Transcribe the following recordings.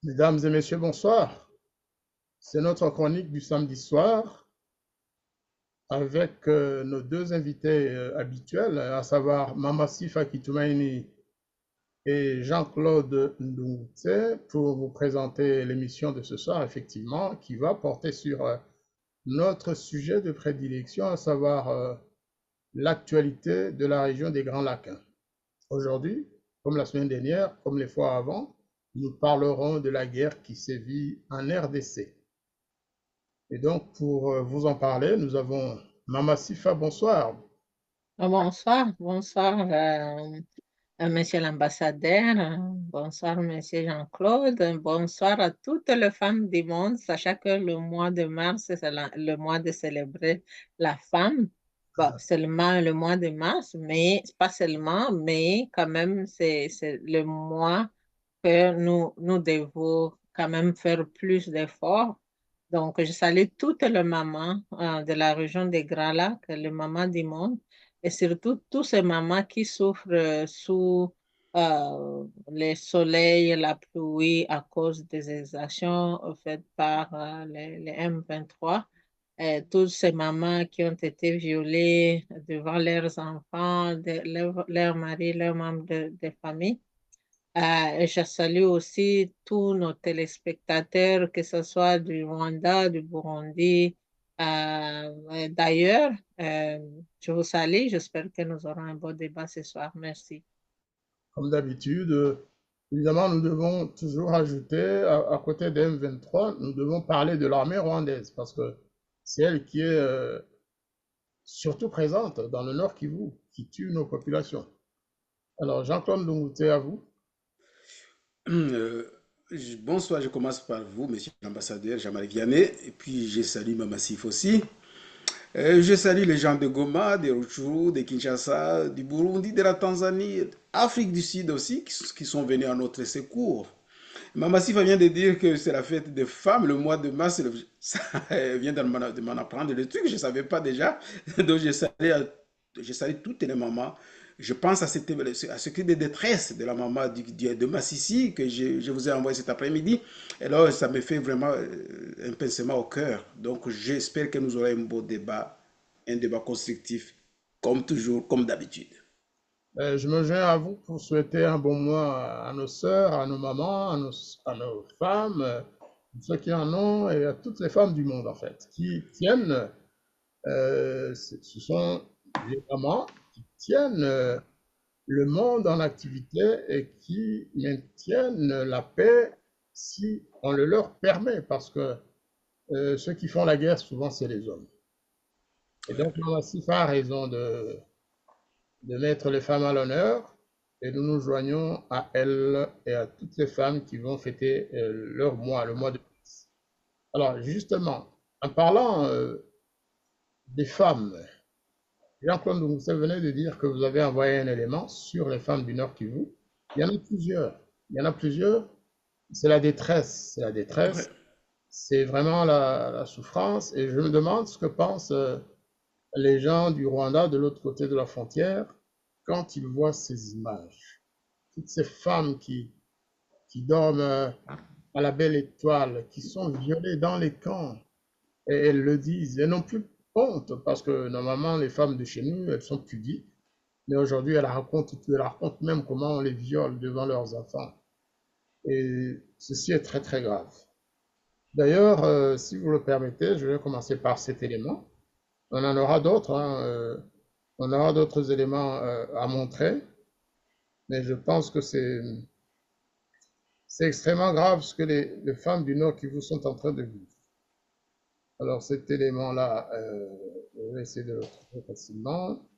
Mesdames et messieurs, bonsoir. C'est notre chronique du samedi soir avec nos deux invités habituels, à savoir Mama Sifa Kitoumaini et Jean-Claude Ndungutse, pour vous présenter l'émission de ce soir, effectivement, qui va porter sur notre sujet de prédilection, à savoir l'actualité de la région des Grands Lacs. Aujourd'hui, comme la semaine dernière, comme les fois avant, nous parlerons de la guerre qui sévit en RDC. Et donc, pour vous en parler, nous avons Mama Sifa, bonsoir. Bonsoir, monsieur l'ambassadeur, bonsoir, monsieur Jean-Claude, bonsoir à toutes les femmes du monde, sachant que le mois de mars, c'est le mois de célébrer la femme. Bon, seulement le mois de mars, mais pas seulement, mais quand même, c'est le mois que nous devons quand même faire plus d'efforts. Donc, je salue toutes les mamans de la région des Grands Lacs, les mamans du monde, et surtout toutes ces mamans qui souffrent sous le soleil, la pluie à cause des exactions faites par les M23. Et toutes ces mamans qui ont été violées devant leurs enfants, leurs maris, leurs membres de famille. Et je salue aussi tous nos téléspectateurs, que ce soit du Rwanda, du Burundi, d'ailleurs. Je vous salue. J'espère que nous aurons un bon débat ce soir. Merci. Comme d'habitude, évidemment, nous devons toujours ajouter, à côté des M23, nous devons parler de l'armée rwandaise, parce que c'est elle qui est surtout présente dans le Nord Kivu, qui tue nos populations. Alors, Jean-Claude Ndungutse, à vous. Bonsoir, je commence par vous, monsieur l'ambassadeur Jean-Marie Vianney, et puis je salue Mama Sif aussi. Je salue les gens de Goma, de Rutshuru, de Kinshasa, du Burundi, de la Tanzanie, Afrique du Sud aussi, qui sont venus à notre secours. Mama Sif vient de dire que c'est la fête des femmes, le mois de mars, ça vient de m'en apprendre le truc, je ne savais pas déjà. Donc je salue toutes les mamans. Je pense à ce cri de détresse de la maman de Massissi que je vous ai envoyé cet après-midi. Et là, ça me fait vraiment un pincement au cœur. Donc, j'espère que nous aurons un beau débat, un débat constructif, comme toujours, comme d'habitude. Je me joins à vous pour souhaiter un bon mois à nos sœurs, à nos mamans, à nos femmes, ceux qui en ont, et à toutes les femmes du monde, en fait, qui tiennent, ce sont les mamans qui tiennent le monde en activité et qui maintiennent la paix si on le leur permet, parce que ceux qui font la guerre, souvent, c'est les hommes. Et donc, Mama Sifa a raison de mettre les femmes à l'honneur, et nous nous joignons à elles et à toutes les femmes qui vont fêter leur mois, le mois de mars. Alors, justement, en parlant des femmes, Jean-Claude Ndungutse venait de dire que vous avez envoyé un élément sur les femmes du Nord Kivu. Il y en a plusieurs. Il y en a plusieurs. C'est la détresse. C'est la détresse. C'est vraiment la souffrance. Et je me demande ce que pensent les gens du Rwanda de l'autre côté de la frontière quand ils voient ces images. Toutes ces femmes qui dorment à la belle étoile, qui sont violées dans les camps. Et elles le disent. Elles n'ont plus honte parce que normalement les femmes de chez nous, elles sont pudiques. mais aujourd'hui, elle raconte même comment on les viole devant leurs enfants. Et ceci est très, très grave. D'ailleurs, si vous le permettez, je vais commencer par cet élément. On en aura d'autres, hein, on aura d'autres éléments à montrer, mais je pense que c'est extrêmement grave ce que les femmes du Nord Kivu sont en train de vivre. Alors cet élément-là, je vais essayer de le trouver facilement.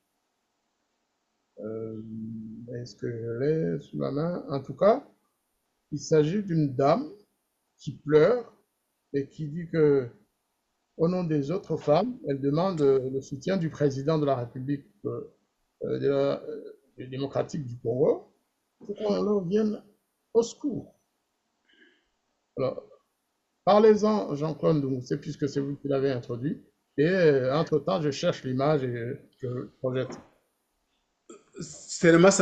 Est-ce que je l'ai sous la main? En tout cas, il s'agit d'une dame qui pleure et qui dit que, au nom des autres femmes, elle demande le soutien du président de la République démocratique du Congo pour qu'on leur vienne au secours. Alors, parlez-en, Jean-Claude Ndoumousset, puisque c'est vous qui l'avez introduit. Et entre-temps, je cherche l'image et je le projette. Tellement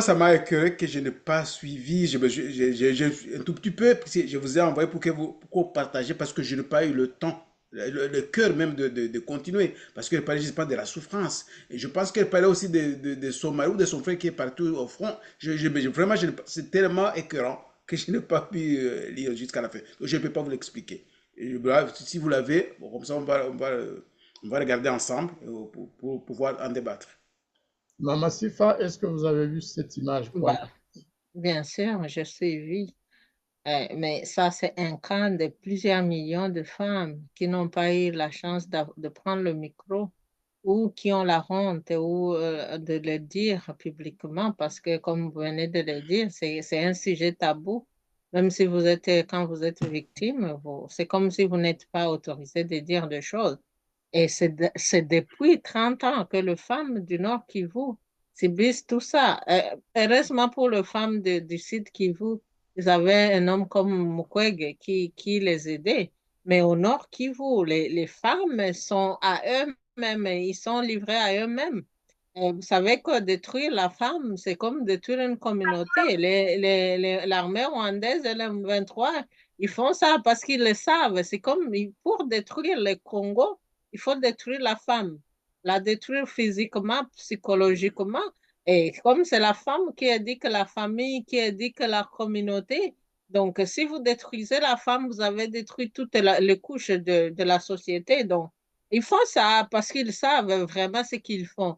ça m'a écœuré que je n'ai pas suivi. Un tout petit peu, je vous ai envoyé pour que vous partagiez parce que je n'ai pas eu le temps, le cœur même de continuer. Parce qu'elle parlait justement de la souffrance. Et je pense qu'elle parlait aussi de son mari ou de son frère qui est parti au front. Vraiment, c'est tellement écœurant que je n'ai pas pu lire jusqu'à la fin. Donc, je ne peux pas vous l'expliquer. Bref, si vous l'avez, bon, comme ça, on va regarder ensemble pour pouvoir en débattre. Mama Sifa, est-ce que vous avez vu cette image poignante? Bah, bien sûr, je suivi. Mais ça, c'est un cas de plusieurs millions de femmes qui n'ont pas eu la chance de prendre le micro ou qui ont la honte ou de le dire publiquement parce que, comme vous venez de le dire, c'est un sujet tabou. Même si vous êtes, quand vous êtes victime, c'est comme si vous n'êtes pas autorisé de dire des choses. Et c'est depuis 30 ans que les femmes du Nord Kivu subissent tout ça. Heureusement pour les femmes du Sud Kivu, ils avaient un homme comme Mukwege qui les aidait. Mais au Nord Kivu, les femmes sont à eux-mêmes, ils sont livrés à eux-mêmes. Vous savez que détruire la femme, c'est comme détruire une communauté. L'armée rwandaise et les M23, ils font ça parce qu'ils le savent. C'est comme pour détruire le Congo, il faut détruire la femme, la détruire physiquement, psychologiquement. Et comme c'est la femme qui éduque la famille, qui éduque la communauté, donc si vous détruisez la femme, vous avez détruit toutes les couches de la société. Donc, ils font ça parce qu'ils savent vraiment ce qu'ils font.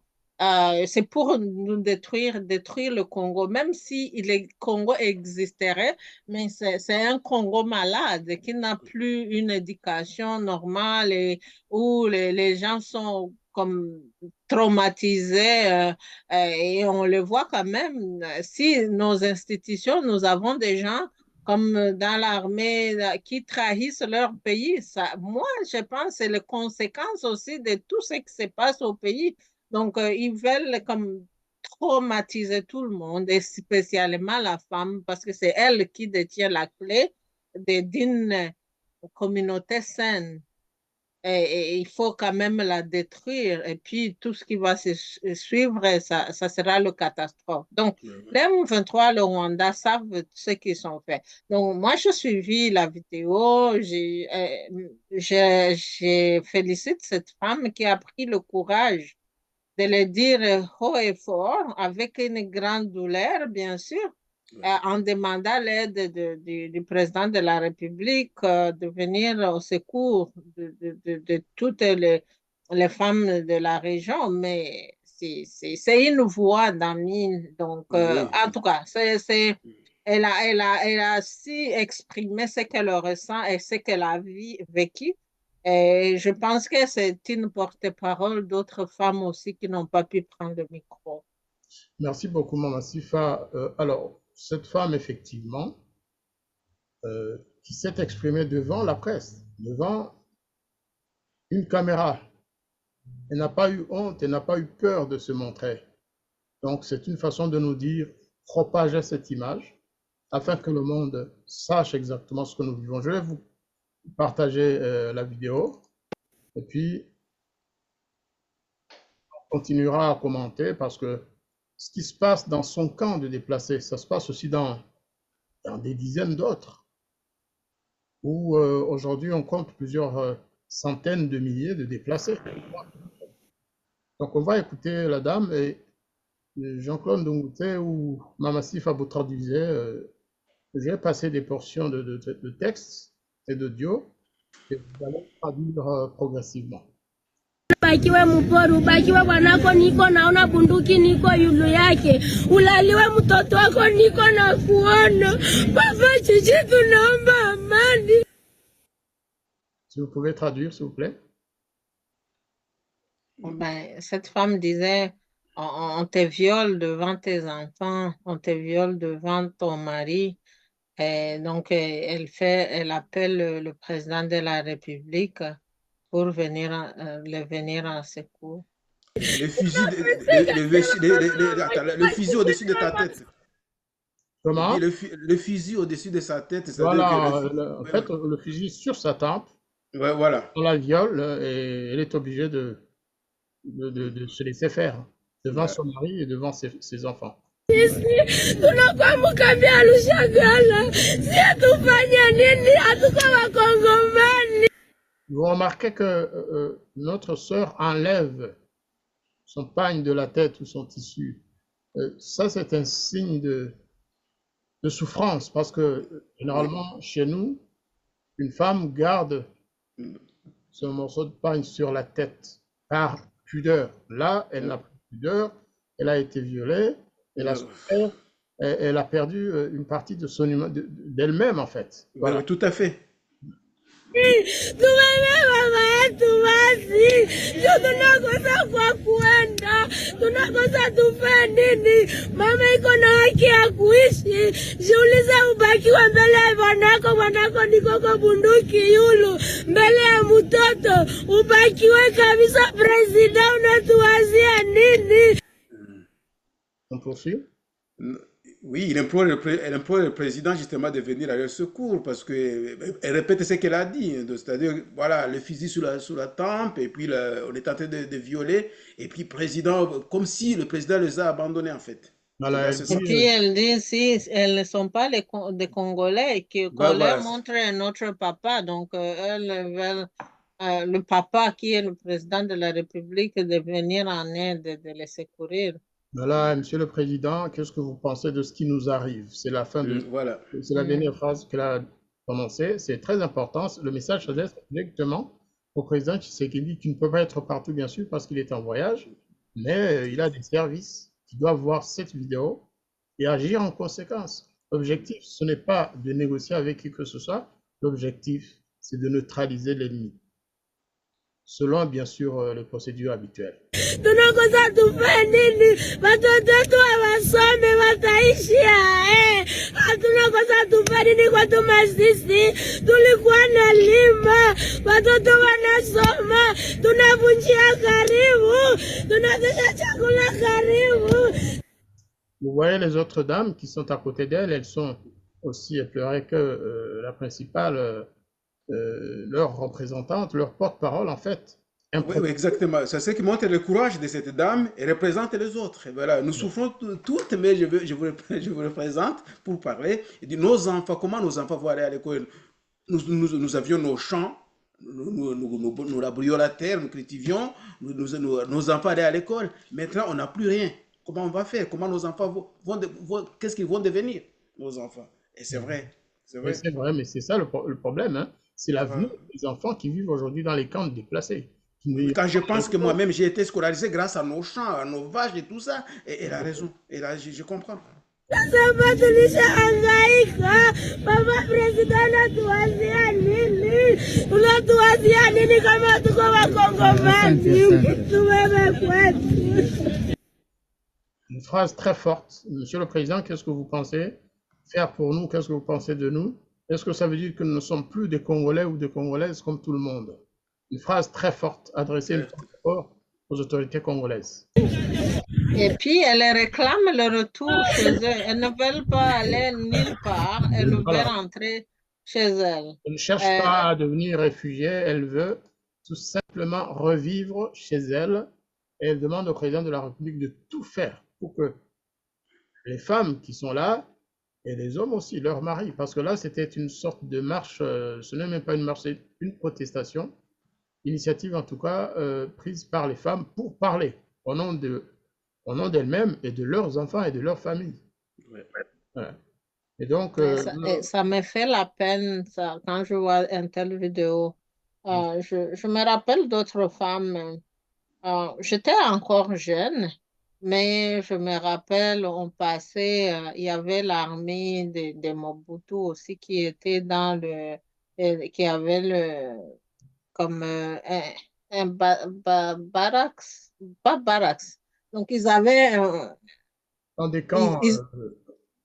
C'est pour nous détruire le Congo, même si le Congo existerait, mais c'est un Congo malade qui n'a plus une éducation normale et où les gens sont comme traumatisés et on le voit quand même. Si nos institutions, nous avons des gens comme dans l'armée qui trahissent leur pays, ça, moi, je pense que c'est les conséquences aussi de tout ce qui se passe au pays. Donc, ils veulent comme traumatiser tout le monde, et spécialement la femme, parce que c'est elle qui détient la clé d'une communauté saine. Et il faut quand même la détruire. Et puis, tout ce qui va se suivre, ça sera le catastrophe. Donc, les M23, le Rwanda savent ce qu'ils ont fait. Donc, moi, je suivi la vidéo. J'ai félicite cette femme qui a pris le courage de le dire haut et fort, avec une grande douleur, bien sûr, en demandant l'aide du président de la République de venir au secours de toutes les femmes de la région. Mais c'est une voix d'amis. Donc, Oui, en tout cas, elle a si exprimé ce qu'elle ressent et ce qu'elle a vécu. Et je pense que c'est une porte-parole d'autres femmes aussi qui n'ont pas pu prendre le micro. Merci beaucoup, Mama Sifa. Alors, cette femme, effectivement, qui s'est exprimée devant la presse, devant une caméra, elle n'a pas eu honte, elle n'a pas eu peur de se montrer. Donc, c'est une façon de nous dire, propagez cette image afin que le monde sache exactement ce que nous vivons. Je vais vous partager la vidéo et puis on continuera à commenter parce que ce qui se passe dans son camp de déplacés, ça se passe aussi dans des dizaines d'autres où aujourd'hui on compte plusieurs centaines de milliers de déplacés. Donc on va écouter la dame et Jean-Claude Ndongouté ou Mamassif Abou traduisait, j'ai passé des portions de textes et d'audio que vous allez traduire progressivement. Ubakiwe mpori, ubakiwe bwanako, niko naona bunduki, niko yulu yake. Ulaliwe mtoto wako, niko na kuona. Baba chichi, tunaomba amani. Si vous pouvez traduire, s'il vous plaît. Ben, cette femme disait, on te viole devant tes enfants, on te viole devant ton mari. Et donc, elle appelle le président de la République pour venir en secours. Le fusil, le fusil au-dessus de ta tête. Comment? Le fusil au-dessus de sa tête, c'est-à-dire Voilà, que en fait, le fusil sur sa tempe, ouais, voilà. on la viole et elle est obligée de se laisser faire devant son mari et devant ses enfants. Tunakuwa mkambia Lushagala, si atufanya nini, hatuko Wakongomani. Vous remarquez que notre sœur enlève son pagne de la tête ou son tissu. Ça, c'est un signe de souffrance parce que généralement, chez nous, une femme garde ce morceau de pagne sur la tête par pudeur. Là, elle n'a plus de pudeur, elle a été violée, elle a souffert, elle a perdu une partie de d'elle-même en fait. Voilà. Ouais, tout à fait. Tumebeba mama yetu basi, ndio tunakosa kwa kuenda, tunakosa tufe nini? Mama iko na haki ya kuishi, jiulize ubakiwa mbele ya bwanako niko kwa bunduki yulu, mbele ya mtoto, ubakiwe kabisa. President, unatuwazia nini? On poursuit? Oui, elle implore le président justement de venir à leur secours parce que elle répète ce qu'elle a dit, c'est-à-dire voilà le fusil sous la tempe et puis on est en train de violer et puis président comme si le président les a abandonnés en fait. Voilà, et puis elle dit si elles ne sont pas des Congolais qu'on leur montre notre papa, donc elles veulent le papa qui est le président de la République de venir en aide, de les secourir. Voilà, Monsieur le Président, qu'est-ce que vous pensez de ce qui nous arrive? C'est la fin de... Voilà. C'est la dernière phrase qu'elle a prononcée. C'est très important. Le message s'adresse directement au président Tshisekedi, qui ne peut pas être partout, bien sûr, parce qu'il est en voyage, mais il a des services qui doivent voir cette vidéo et agir en conséquence. L'objectif, ce n'est pas de négocier avec qui que ce soit. L'objectif, c'est de neutraliser l'ennemi, selon bien sûr les procédures habituelles. Tunakosa tufe nini? Watoto wetu wasome, wataishia tunakosa tufe nini? Kwa tumasisi tulikuwa na lima, watoto wanasoma, tunavunjia karibu, tunavunjia chakula karibu. Vous voyez les autres dames qui sont à côté d'elle, elles sont aussi éplorées que la principale, leur représentante, leur porte-parole en fait. Oui, exactement. C'est ce qui montre le courage de cette dame et représente les autres. Et voilà, nous souffrons toutes, mais je vous représente pour parler. Et de nos enfants, comment nos enfants vont aller à l'école? Nous avions nos champs, nous laborions la terre, nous cultivions, nos enfants allaient à l'école. Maintenant, on n'a plus rien. Comment on va faire? Comment nos enfants qu'est-ce qu'ils vont devenir, nos enfants? Et c'est vrai. C'est vrai, mais c'est ça le problème. Hein? C'est l'avenir des enfants qui vivent aujourd'hui dans les camps de déplacés. Quand je pense que moi-même j'ai été scolarisé grâce à nos champs, à nos vaches et tout ça, et elle a raison, et là je comprends. Sasa tulishahangaika, baba president anatuwazia nini? Unatuwazia nini kama tuko Wakongomani? Tuwewe kwetu. Une phrase très forte. Monsieur le Président, qu'est-ce que vous pensez faire pour nous? Qu'est-ce que vous pensez de nous? Est-ce que ça veut dire que nous ne sommes plus des Congolais ou des Congolaises comme tout le monde? Une phrase très forte adressée aux autorités congolaises. Et puis, elles réclament le retour chez eux. Elles ne veulent pas aller nulle part. Elles veulent rentrer chez elles. Elles ne cherchent pas à devenir réfugiées. Elles veulent tout simplement revivre chez elles. Et elles demandent au président de la République de tout faire pour que les femmes qui sont là, et les hommes aussi, leurs maris, parce que là, c'était une sorte de marche, ce n'est même pas une marche, c'est une protestation. Initiative en tout cas prise par les femmes pour parler au nom au nom d'elles-mêmes et de leurs enfants et de leur famille. Ouais. Ouais. Et donc, Ça me fait la peine ça, quand je vois une telle vidéo. Je me rappelle d'autres femmes. J'étais encore jeune, mais je me rappelle, on passait, il y avait l'armée de Mobutu aussi qui était qui avait comme un barracks, pas barracks. Donc, ils avaient, dans des ils, camps, ils-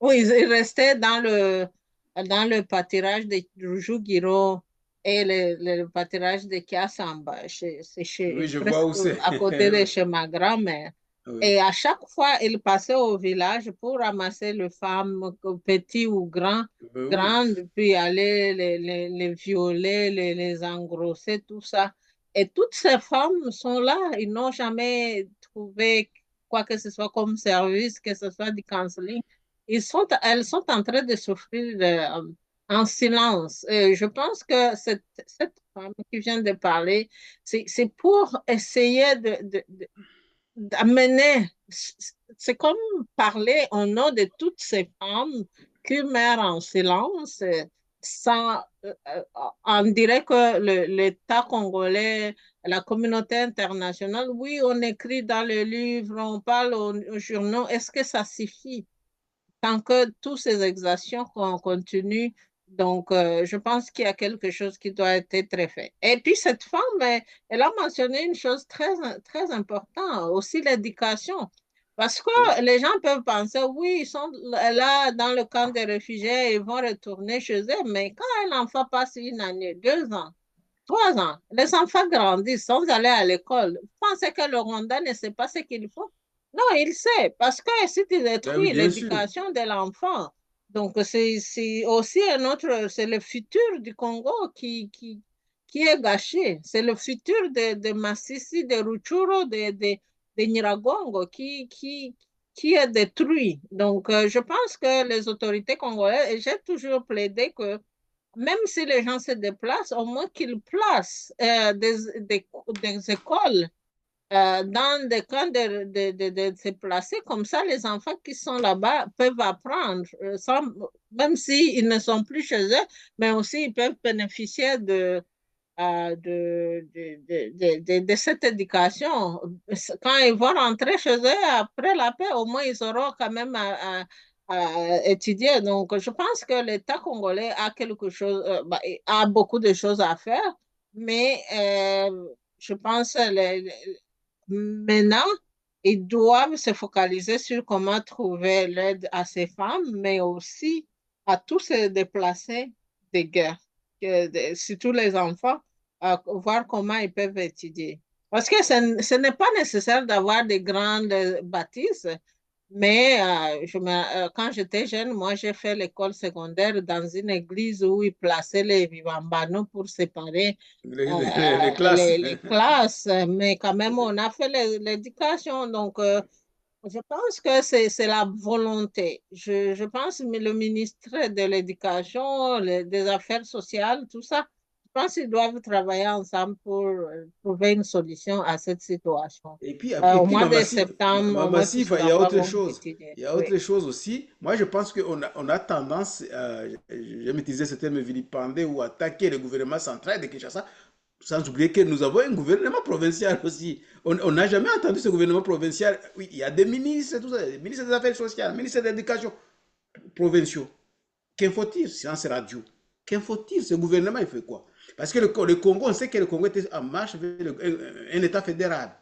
oui, ils restaient dans le pâturage de Rujugiro et le pâturage de Kiasamba. C'est Oui, je vois presque où c'est. à côté de chez ma grand-mère. Oui. Et à chaque fois, ils passaient au village pour ramasser les femmes, petits ou Oui. grandes, puis aller les violer, les engrosser, tout ça. Et toutes ces femmes sont là. Ils n'ont jamais trouvé quoi que ce soit comme service, que ce soit du counseling. Elles sont en train de souffrir en silence. Et je pense que cette femme qui vient de parler, c'est pour essayer d'amener, c'est comme parler au nom de toutes ces femmes qui meurent en silence, sans, on dirait que l'État congolais, la communauté internationale, oui, on écrit dans les livres, on parle aux journaux, est-ce que ça suffit? Tant que toutes ces exactions continuent, donc je pense qu'il y a quelque chose qui doit être très fait. Et puis cette femme, elle a mentionné une chose très importante, aussi l'éducation. Parce que les gens peuvent penser, oui, ils sont là dans le camp des réfugiés, ils vont retourner chez eux, mais quand un enfant passe une année, 2 ans, 3 ans, les enfants grandissent sans aller à l'école. Vous pensez que le Rwanda ne sait pas ce qu'il faut? Non, il sait, parce que si tu Ben oui, détruis bien sûr. l'éducation de l'enfant, donc c'est aussi un autre, c'est le futur du Congo qui est gâché. C'est le futur de Masisi, de Ruchuru, de Nyiragongo qui est détruit. Donc, je pense que les autorités congolaises, et j'ai toujours plaidé que même si les gens se déplacent, au moins qu'ils placent des écoles dans des camps de se placer. Comme ça, les enfants qui sont là-bas peuvent apprendre, même s'ils ne sont plus chez eux, mais aussi ils peuvent bénéficier de cette éducation. Quand ils vont rentrer chez eux après la paix, au moins ils auront quand même à étudier. Donc, je pense que l'État congolais a quelque chose, a beaucoup de choses à faire, mais je pense que maintenant, ils doivent se focaliser sur comment trouver l'aide à ces femmes, mais aussi à tous ces déplacés de guerre, surtout les enfants, voir comment ils peuvent étudier. Parce que ce n'est pas nécessaire d'avoir des grandes bâtisses, mais quand j'étais jeune, moi, j'ai fait l'école secondaire dans une église où ils plaçaient les vivambano pour séparer Les classes. les classes, mais quand même, on a fait l'éducation. Donc, je pense que c'est la volonté. Je pense que le ministre de l'Éducation, des Affaires sociales, tout ça, je pense qu'ils doivent travailler ensemble pour trouver une solution à cette situation. Et Au puis mois de septembre, au moins tous Massif, ces il y a enfants autre vont chose. étudier. Il y a Oui. autre chose aussi. Moi, je pense on a tendance, j'aime utiliser ce terme vilipender ou attaquer le gouvernement central de Kinshasa, sans oublier que nous avons un gouvernement provincial aussi. On n'a jamais entendu ce gouvernement provincial. Oui, il y a des ministres, tout ça, des ministres des Affaires sociales, ministres de l'Éducation provinciaux. Qu'en faut-il? Silence radio. Qu'en faut-il? Ce gouvernement, il fait quoi? Parce que le Congo, on sait que le Congo est en marche vers un État fédéral.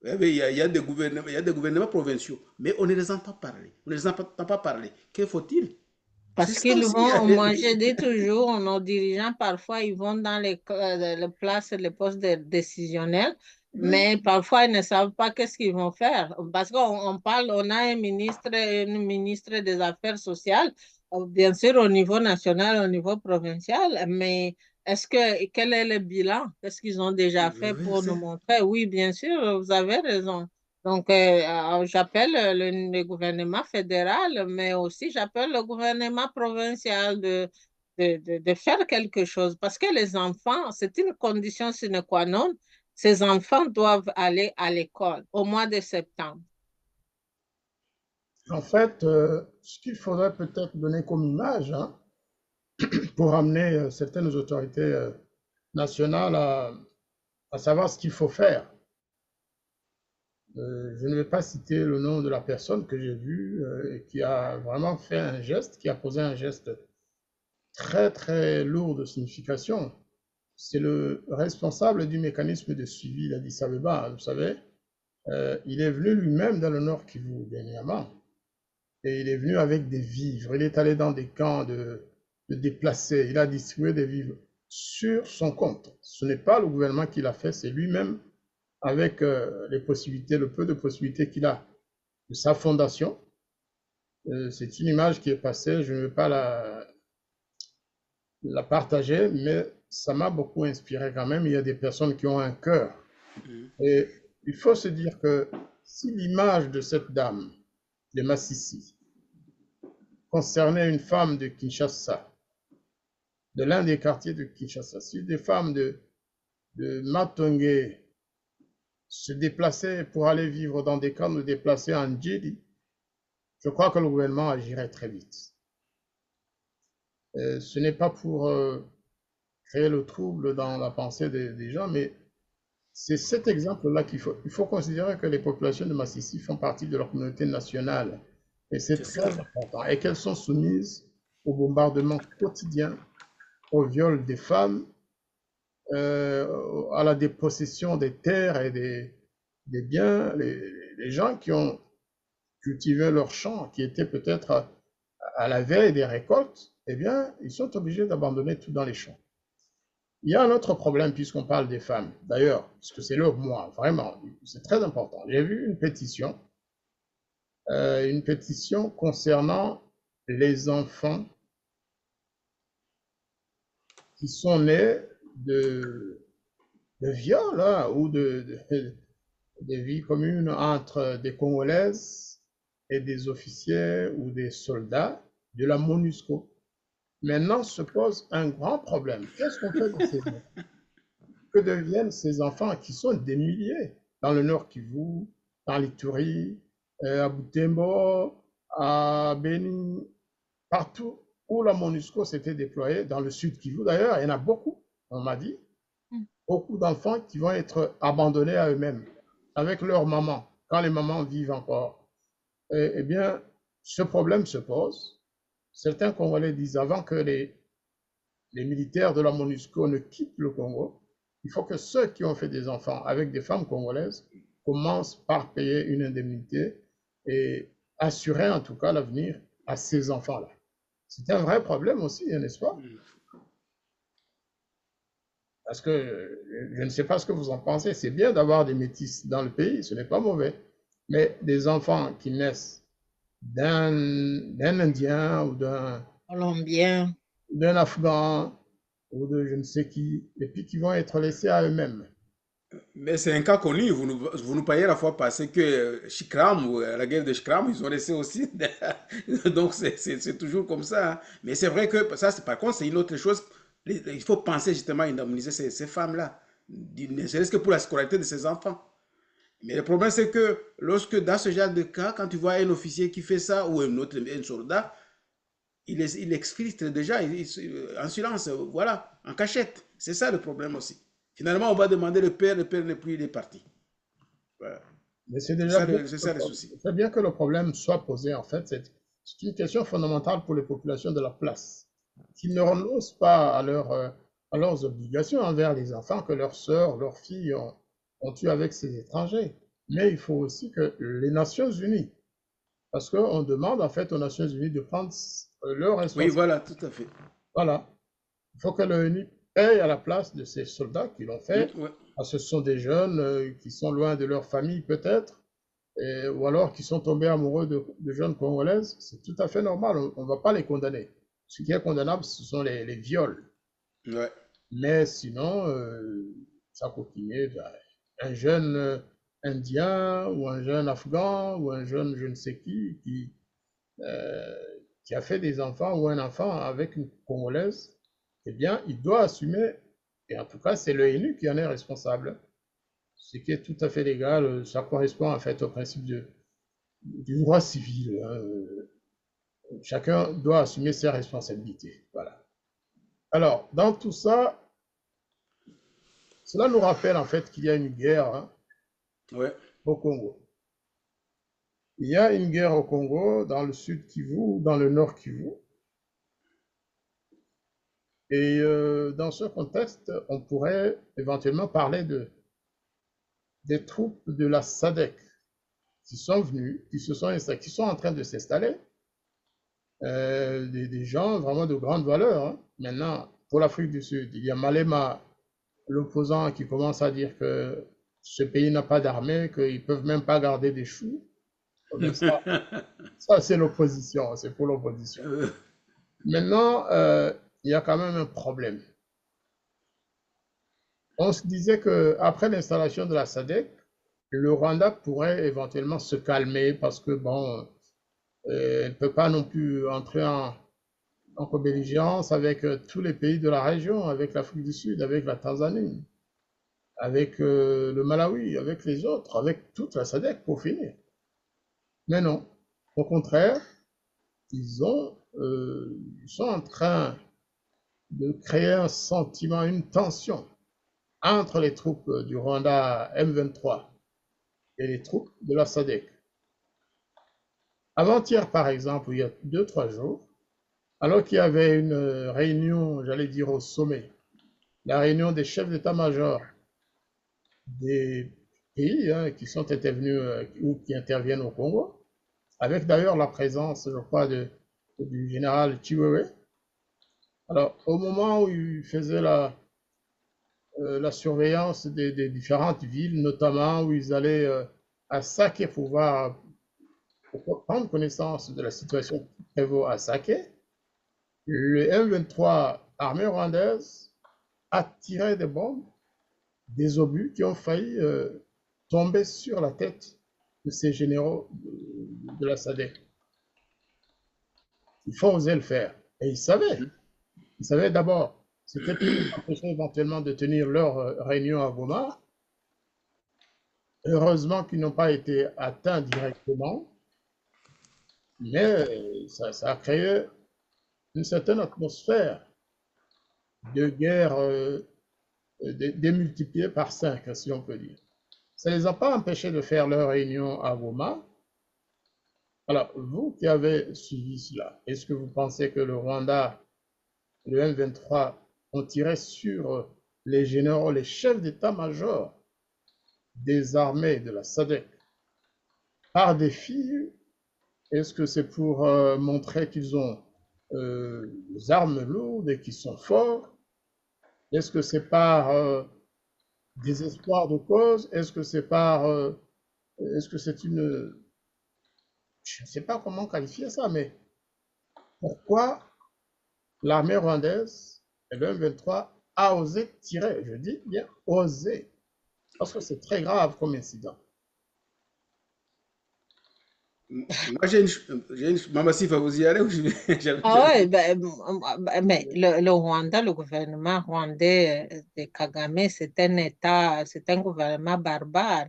Il y a il y a des gouvernements provinciaux, mais on ne les entend pas parler. On ne les entend pas parler. Que faut-il? C'est Parce ça qu'ils aussi. vont, moi je dis toujours, nos dirigeants, parfois, ils vont dans les places, les postes décisionnels, mais parfois, ils ne savent pas qu'est-ce qu'ils vont faire. Parce qu'on parle, on a un ministre, une ministre des Affaires sociales, bien sûr au niveau national, au niveau provincial, mais quel est le bilan? Qu'est-ce qu'ils ont déjà fait pour nous montrer? Oui, bien sûr, vous avez raison. Donc, j'appelle le gouvernement fédéral, mais aussi j'appelle le gouvernement provincial de faire quelque chose parce que les enfants, c'est une condition sine qua non. Ces enfants doivent aller à l'école au mois de septembre. En fait, ce qu'il faudrait peut-être donner comme image, hein, pour amener certaines autorités nationales à savoir ce qu'il faut faire. Je ne vais pas citer le nom de la personne que j'ai vue et qui a vraiment fait un geste, qui a posé un geste très très lourd de signification. C'est le responsable du mécanisme de suivi d'Addis Abeba, vous savez. Il est venu lui-même dans le Nord Kivu dernièrement et il est venu avec des vivres. Il est allé dans des camps de déplacés. Il a distribué des vivres sur son compte. Ce n'est pas le gouvernement qui l'a fait, c'est lui-même avec les possibilités, le peu de possibilités qu'il a de sa fondation. C'est une image qui est passée, je ne vais pas la partager, mais ça m'a beaucoup inspiré quand même. Il y a des personnes qui ont un cœur. Et il faut se dire que si l'image de cette dame de Massissi concernait une femme de Kinshasa, de l'un des quartiers de Kinshasa, si des femmes de Matongé se déplaçaient pour aller vivre dans des camps, se déplacer en Djidi, je crois que le gouvernement agirait très vite. Ce n'est pas pour créer le trouble dans la pensée des gens, mais c'est cet exemple-là qu'il faut. Il faut considérer que les populations de Massissi font partie de leur communauté nationale. Et c'est très important. Et qu'elles sont soumises au bombardement quotidien, au viol des femmes, à la dépossession des terres et des biens. Les gens qui ont cultivé leurs champs, qui étaient peut-être à la veille des récoltes, eh bien, ils sont obligés d'abandonner tout dans les champs. Il y a un autre problème puisqu'on parle des femmes, d'ailleurs, parce que c'est leur moi, vraiment, c'est très important. J'ai vu une pétition concernant les enfants qui sont nés de viols hein, ou de vies communes entre des Congolaises et des officiers ou des soldats de la MONUSCO. Maintenant se pose un grand problème. Qu'est-ce qu'on fait de ces enfants? Que deviennent ces enfants qui sont des milliers dans le Nord Kivu, dans l'Ituri, à Butembo, à Beni, partout où la MONUSCO s'était déployée, dans le Sud Kivu d'ailleurs, il y en a beaucoup, on m'a dit, beaucoup d'enfants qui vont être abandonnés à eux-mêmes, avec leurs mamans, quand les mamans vivent encore. Eh bien, ce problème se pose. Certains Congolais disent avant que les militaires de la MONUSCO ne quittent le Congo, il faut que ceux qui ont fait des enfants avec des femmes congolaises commencent par payer une indemnité et assurer en tout cas l'avenir à ces enfants-là. C'est un vrai problème aussi, n'est-ce pas? Parce que je ne sais pas ce que vous en pensez. C'est bien d'avoir des métis dans le pays, ce n'est pas mauvais. Mais des enfants qui naissent d'un Indien ou d'un Colombien, d'un Afghan ou de je ne sais qui, et puis qui vont être laissés à eux-mêmes. Mais c'est un cas connu. Vous nous parliez la fois passée que Chikram, ou la guerre de Chikram, ils ont laissé aussi. Donc c'est toujours comme ça. Hein. Mais c'est vrai que ça, par contre, c'est une autre chose. Il faut penser justement à indemniser ces femmes-là. Ne serait-ce que pour la scolarité de ces enfants. Mais le problème, c'est que lorsque dans ce genre de cas, quand tu vois un officier qui fait ça ou un soldat, il exfiltre déjà en silence, voilà, en cachette. C'est ça le problème aussi. Finalement, on va demander le père n'est plus, il est parti. Voilà. Mais c'est déjà C'est ça le souci. C'est bien que le problème soit posé, en fait. C'est une question fondamentale pour les populations de la place, qui ne renoncent pas à leurs obligations envers les enfants que leurs sœurs, leurs filles ont eu avec ces étrangers. Mais il faut aussi que les Nations Unies, parce qu'on demande en fait aux Nations Unies de prendre leur responsabilité. Oui, voilà, tout à fait. Voilà. Il faut que l'ONU paye à la place de ces soldats qui l'ont fait. Ouais. Ce sont des jeunes qui sont loin de leur famille peut-être, ou alors qui sont tombés amoureux de jeunes Congolaises. C'est tout à fait normal, on ne va pas les condamner. Ce qui est condamnable, ce sont les viols. Ouais. Mais sinon, ça continue. Un jeune Indien ou un jeune Afghan ou un jeune je ne sais qui a fait des enfants ou un enfant avec une Congolaise, eh bien, il doit assumer, et en tout cas, c'est l'ONU qui en est responsable. Ce qui est tout à fait légal, ça correspond en fait au principe du droit civil. Hein. Chacun doit assumer ses responsabilités. Voilà. Alors, dans tout ça, cela nous rappelle en fait qu'il y a une guerre hein, Ouais. au Congo. Il y a une guerre au Congo, dans le sud Kivu, dans le nord Kivu. Et dans ce contexte, on pourrait éventuellement parler des troupes de la SADC qui sont venus, qui sont en train de s'installer, des gens vraiment de grande valeur. Hein. Maintenant, pour l'Afrique du Sud, il y a Malema, l'opposant, qui commence à dire que ce pays n'a pas d'armée, qu'ils ne peuvent même pas garder des choux. Mais ça c'est l'opposition, c'est pour l'opposition. Maintenant, il y a quand même un problème. On se disait qu'après l'installation de la SADC, le Rwanda pourrait éventuellement se calmer parce que, bon, elle ne peut pas non plus entrer en co-belligérance avec tous les pays de la région, avec l'Afrique du Sud, avec la Tanzanie, avec le Malawi, avec les autres, avec toute la SADC pour finir. Mais non, au contraire, ils sont en train de créer un sentiment, une tension entre les troupes du Rwanda M23 et les troupes de la SADC. Avant-hier, par exemple, il y a 2, 3 jours, alors qu'il y avait une réunion, j'allais dire au sommet, la réunion des chefs d'état-major des pays hein, qui sont intervenus ou qui interviennent au Congo, avec d'ailleurs la présence, je crois, du général Chiwewe. Alors, au moment où il faisait la surveillance des différentes villes, notamment où ils allaient à Sake pour prendre connaissance de la situation qui prévaut à Sake, le M23 armée rwandaise a tiré des bombes, des obus qui ont failli tomber sur la tête de ces généraux de la SADC. Il faut oser le faire. Et ils savaient d'abord, c'était pour empêcher éventuellement de tenir leur réunion à Goma. Heureusement qu'ils n'ont pas été atteints directement, mais ça a créé une certaine atmosphère de guerre démultipliée par 5, si on peut dire. Ça ne les a pas empêchés de faire leur réunion à Goma. Alors, vous qui avez suivi cela, est-ce que vous pensez que le Rwanda, le M23, ont tiré sur les généraux, les chefs d'état-major des armées de la SADC par défi? Est-ce que c'est pour montrer qu'ils ont des armes lourdes et qu'ils sont forts? Est-ce que c'est par désespoir de cause? Est-ce que c'est est-ce que c'est une... Je ne sais pas comment qualifier ça, mais pourquoi l'armée rwandaise et le M23 a osé tirer? Je dis bien osé, parce que c'est très grave comme incident. Moi, Maman Sifa, vous y allez ou Ah ouais, mais le Rwanda, le gouvernement rwandais de Kagame, c'est un État, c'est un gouvernement barbare.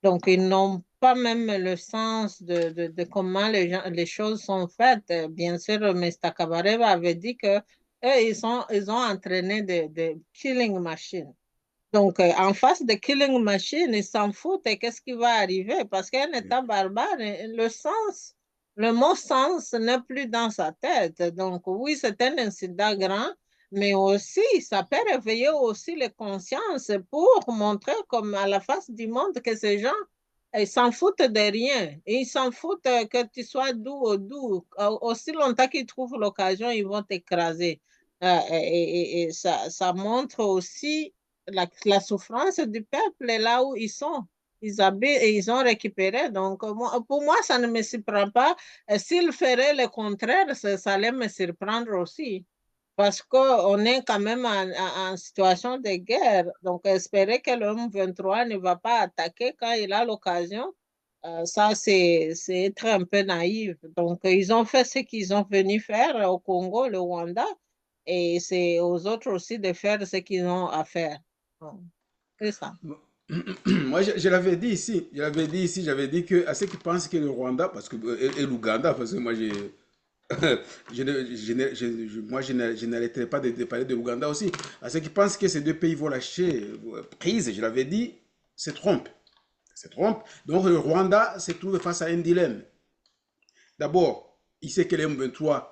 Donc, ils n'ont pas même le sens de comment les choses sont faites. Bien sûr, M. Kabareba avait dit que eux, ils ont entraîné des killing machines. Donc, en face de killing machine, ils s'en foutent et qu'est-ce qui va arriver? Parce qu'un État barbare, le mot sens n'est plus dans sa tête. Donc, oui, c'est un incident grand, mais aussi, ça peut réveiller aussi les consciences pour montrer comme à la face du monde que ces gens, ils s'en foutent de rien. Ils s'en foutent que tu sois doux ou doux. Aussi longtemps qu'ils trouvent l'occasion, ils vont t'écraser. Et ça montre aussi la souffrance du peuple est là où ils sont. Ils habitent et ils ont récupéré. Donc, pour moi, ça ne me surprend pas. S'ils feraient le contraire, ça allait me surprendre aussi. Parce qu'on est quand même en situation de guerre. Donc, espérer que l'homme 23 ne va pas attaquer quand il a l'occasion, ça, c'est être un peu naïf. Donc, ils ont fait ce qu'ils ont venu faire au Congo, le Rwanda, et c'est aux autres aussi de faire ce qu'ils ont à faire. C'est ça. Moi, je l'avais dit ici, j'avais dit que à ceux qui pensent que le Rwanda, parce que, et l'Ouganda, parce que moi, j'ai, je n'arrêterai pas de parler de l'Ouganda aussi. À ceux qui pensent que ces deux pays vont lâcher prise, je l'avais dit, se trompent. Se trompent. Donc, le Rwanda se trouve face à un dilemme. D'abord, il sait que les M23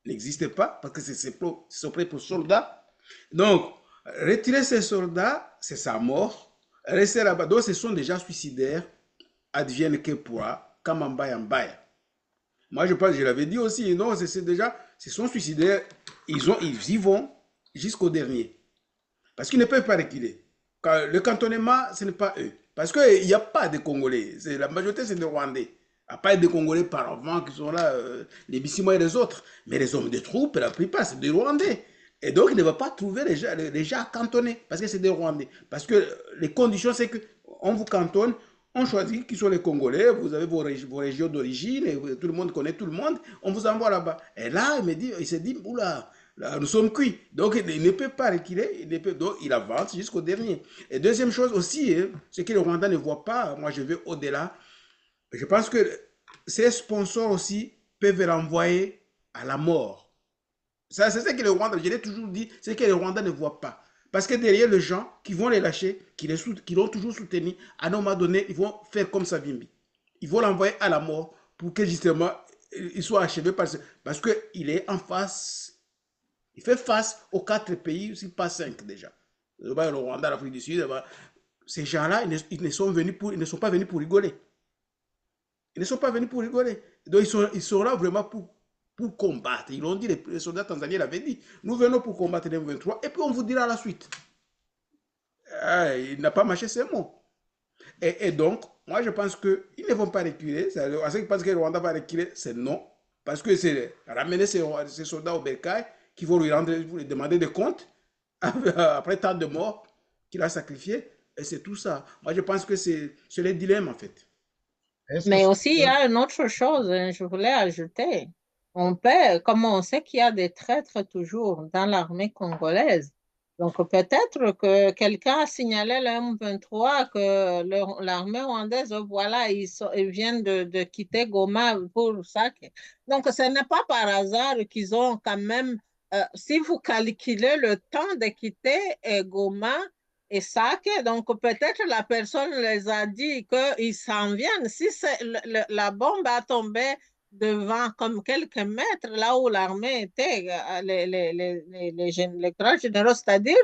n'existent pas parce que c'est ses propres soldats. Donc, retirer ces soldats, c'est sa mort. Rester là-bas, donc ce sont déjà suicidaires, advienne que pourra, Kamambaya Mbaya. Moi, je pense, je l'avais dit aussi, non, c'est déjà, ce sont suicidaires, ils y vont jusqu'au dernier. Parce qu'ils ne peuvent pas reculer. Le cantonnement, ce n'est pas eux. Parce qu'il n'y a pas de Congolais. La majorité, c'est des Rwandais. Il n'y a pas de Congolais par avant qui sont là, les Bissimois et les autres. Mais les hommes de troupes, la plupart, c'est des Rwandais. Et donc, il ne va pas trouver les gens cantonnés. Parce que c'est des Rwandais. Parce que les conditions, c'est qu'on vous cantonne, on choisit qui sont les Congolais, vous avez vos régions d'origine, et tout le monde connaît tout le monde, on vous envoie là-bas. Et là, il s'est dit, oula, là, nous sommes cuits. Donc, il ne peut pas reculer, donc il avance jusqu'au dernier. Et deuxième chose aussi, hein, ce que le Rwanda ne voit pas, moi je vais au-delà, je pense que ces sponsors aussi peuvent renvoyer à la mort. C'est ce que le Rwanda, je l'ai toujours dit, c'est ce que le Rwanda ne voit pas. Parce que derrière les gens qui vont les lâcher, qui l'ont toujours soutenu, à un moment donné, ils vont faire comme Savimbi. Ils vont l'envoyer à la mort pour que justement, il soit achevé parce qu'il est en face. Il fait face aux 4 pays, si pas 5 déjà. Le Rwanda, l'Afrique du Sud, ces gens-là, ils ne sont pas venus pour rigoler. Ils ne sont pas venus pour rigoler. Donc ils sont là vraiment pour combattre. Ils l'ont dit, les soldats tanzaniens l'avaient dit. Nous venons pour combattre les M23 et puis on vous dira la suite. Il n'a pas mâché ses mots. Et donc, moi je pense qu'ils ne vont pas reculer. À ceux qui pensent que le Rwanda va reculer, c'est non. Parce que c'est ramener ces soldats au bercail qui vont lui demander des comptes après tant de morts qu'il a sacrifiés. Et c'est tout ça. Moi je pense que c'est le dilemme en fait. Est-ce que Mais ça aussi, il y a une autre chose, hein, je voulais ajouter. On peut, comme on sait qu'il y a des traîtres toujours dans l'armée congolaise, donc peut-être que quelqu'un a signalé le M23 que l'armée rwandaise, voilà, ils viennent de quitter Goma pour ça. Donc ce n'est pas par hasard qu'ils ont quand même, si vous calculez le temps de quitter Goma, et ça, donc peut-être la personne les a dit qu'ils s'en viennent. Si la bombe a tombé devant comme quelques mètres, là où l'armée était, les grands généraux, c'est-à-dire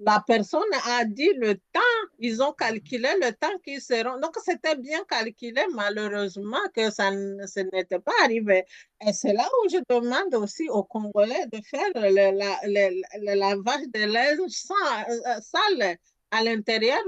la personne a dit le temps, ils ont calculé le temps qu'ils seront. Donc c'était bien calculé, malheureusement que ce n'était pas arrivé. Et c'est là où je demande aussi aux Congolais de faire le lavage de linge sale à l'intérieur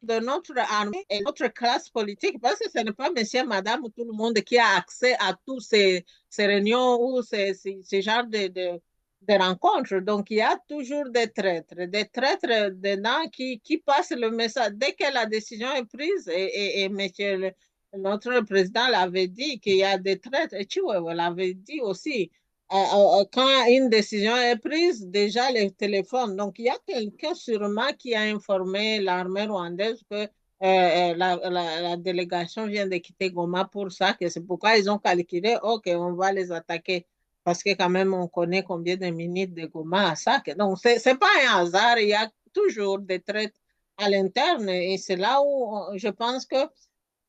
de notre armée et notre classe politique, parce que ce n'est pas monsieur, madame ou tout le monde qui a accès à tous ces réunions ou ces genres de rencontres. Donc, il y a toujours des traîtres dedans qui passent le message. Dès que la décision est prise, et monsieur notre président l'avait dit qu'il y a des traîtres, et Chihuahua l'avait dit aussi, quand une décision est prise, déjà les téléphones. Donc, il y a quelqu'un sûrement qui a informé l'armée rwandaise que la délégation vient de quitter Goma pour ça, que c'est pourquoi ils ont calculé, OK, on va les attaquer. Parce que quand même, on connaît combien de minutes de Goma à ça. Donc, c'est pas un hasard, il y a toujours des traites à l'interne. Et c'est là où je pense que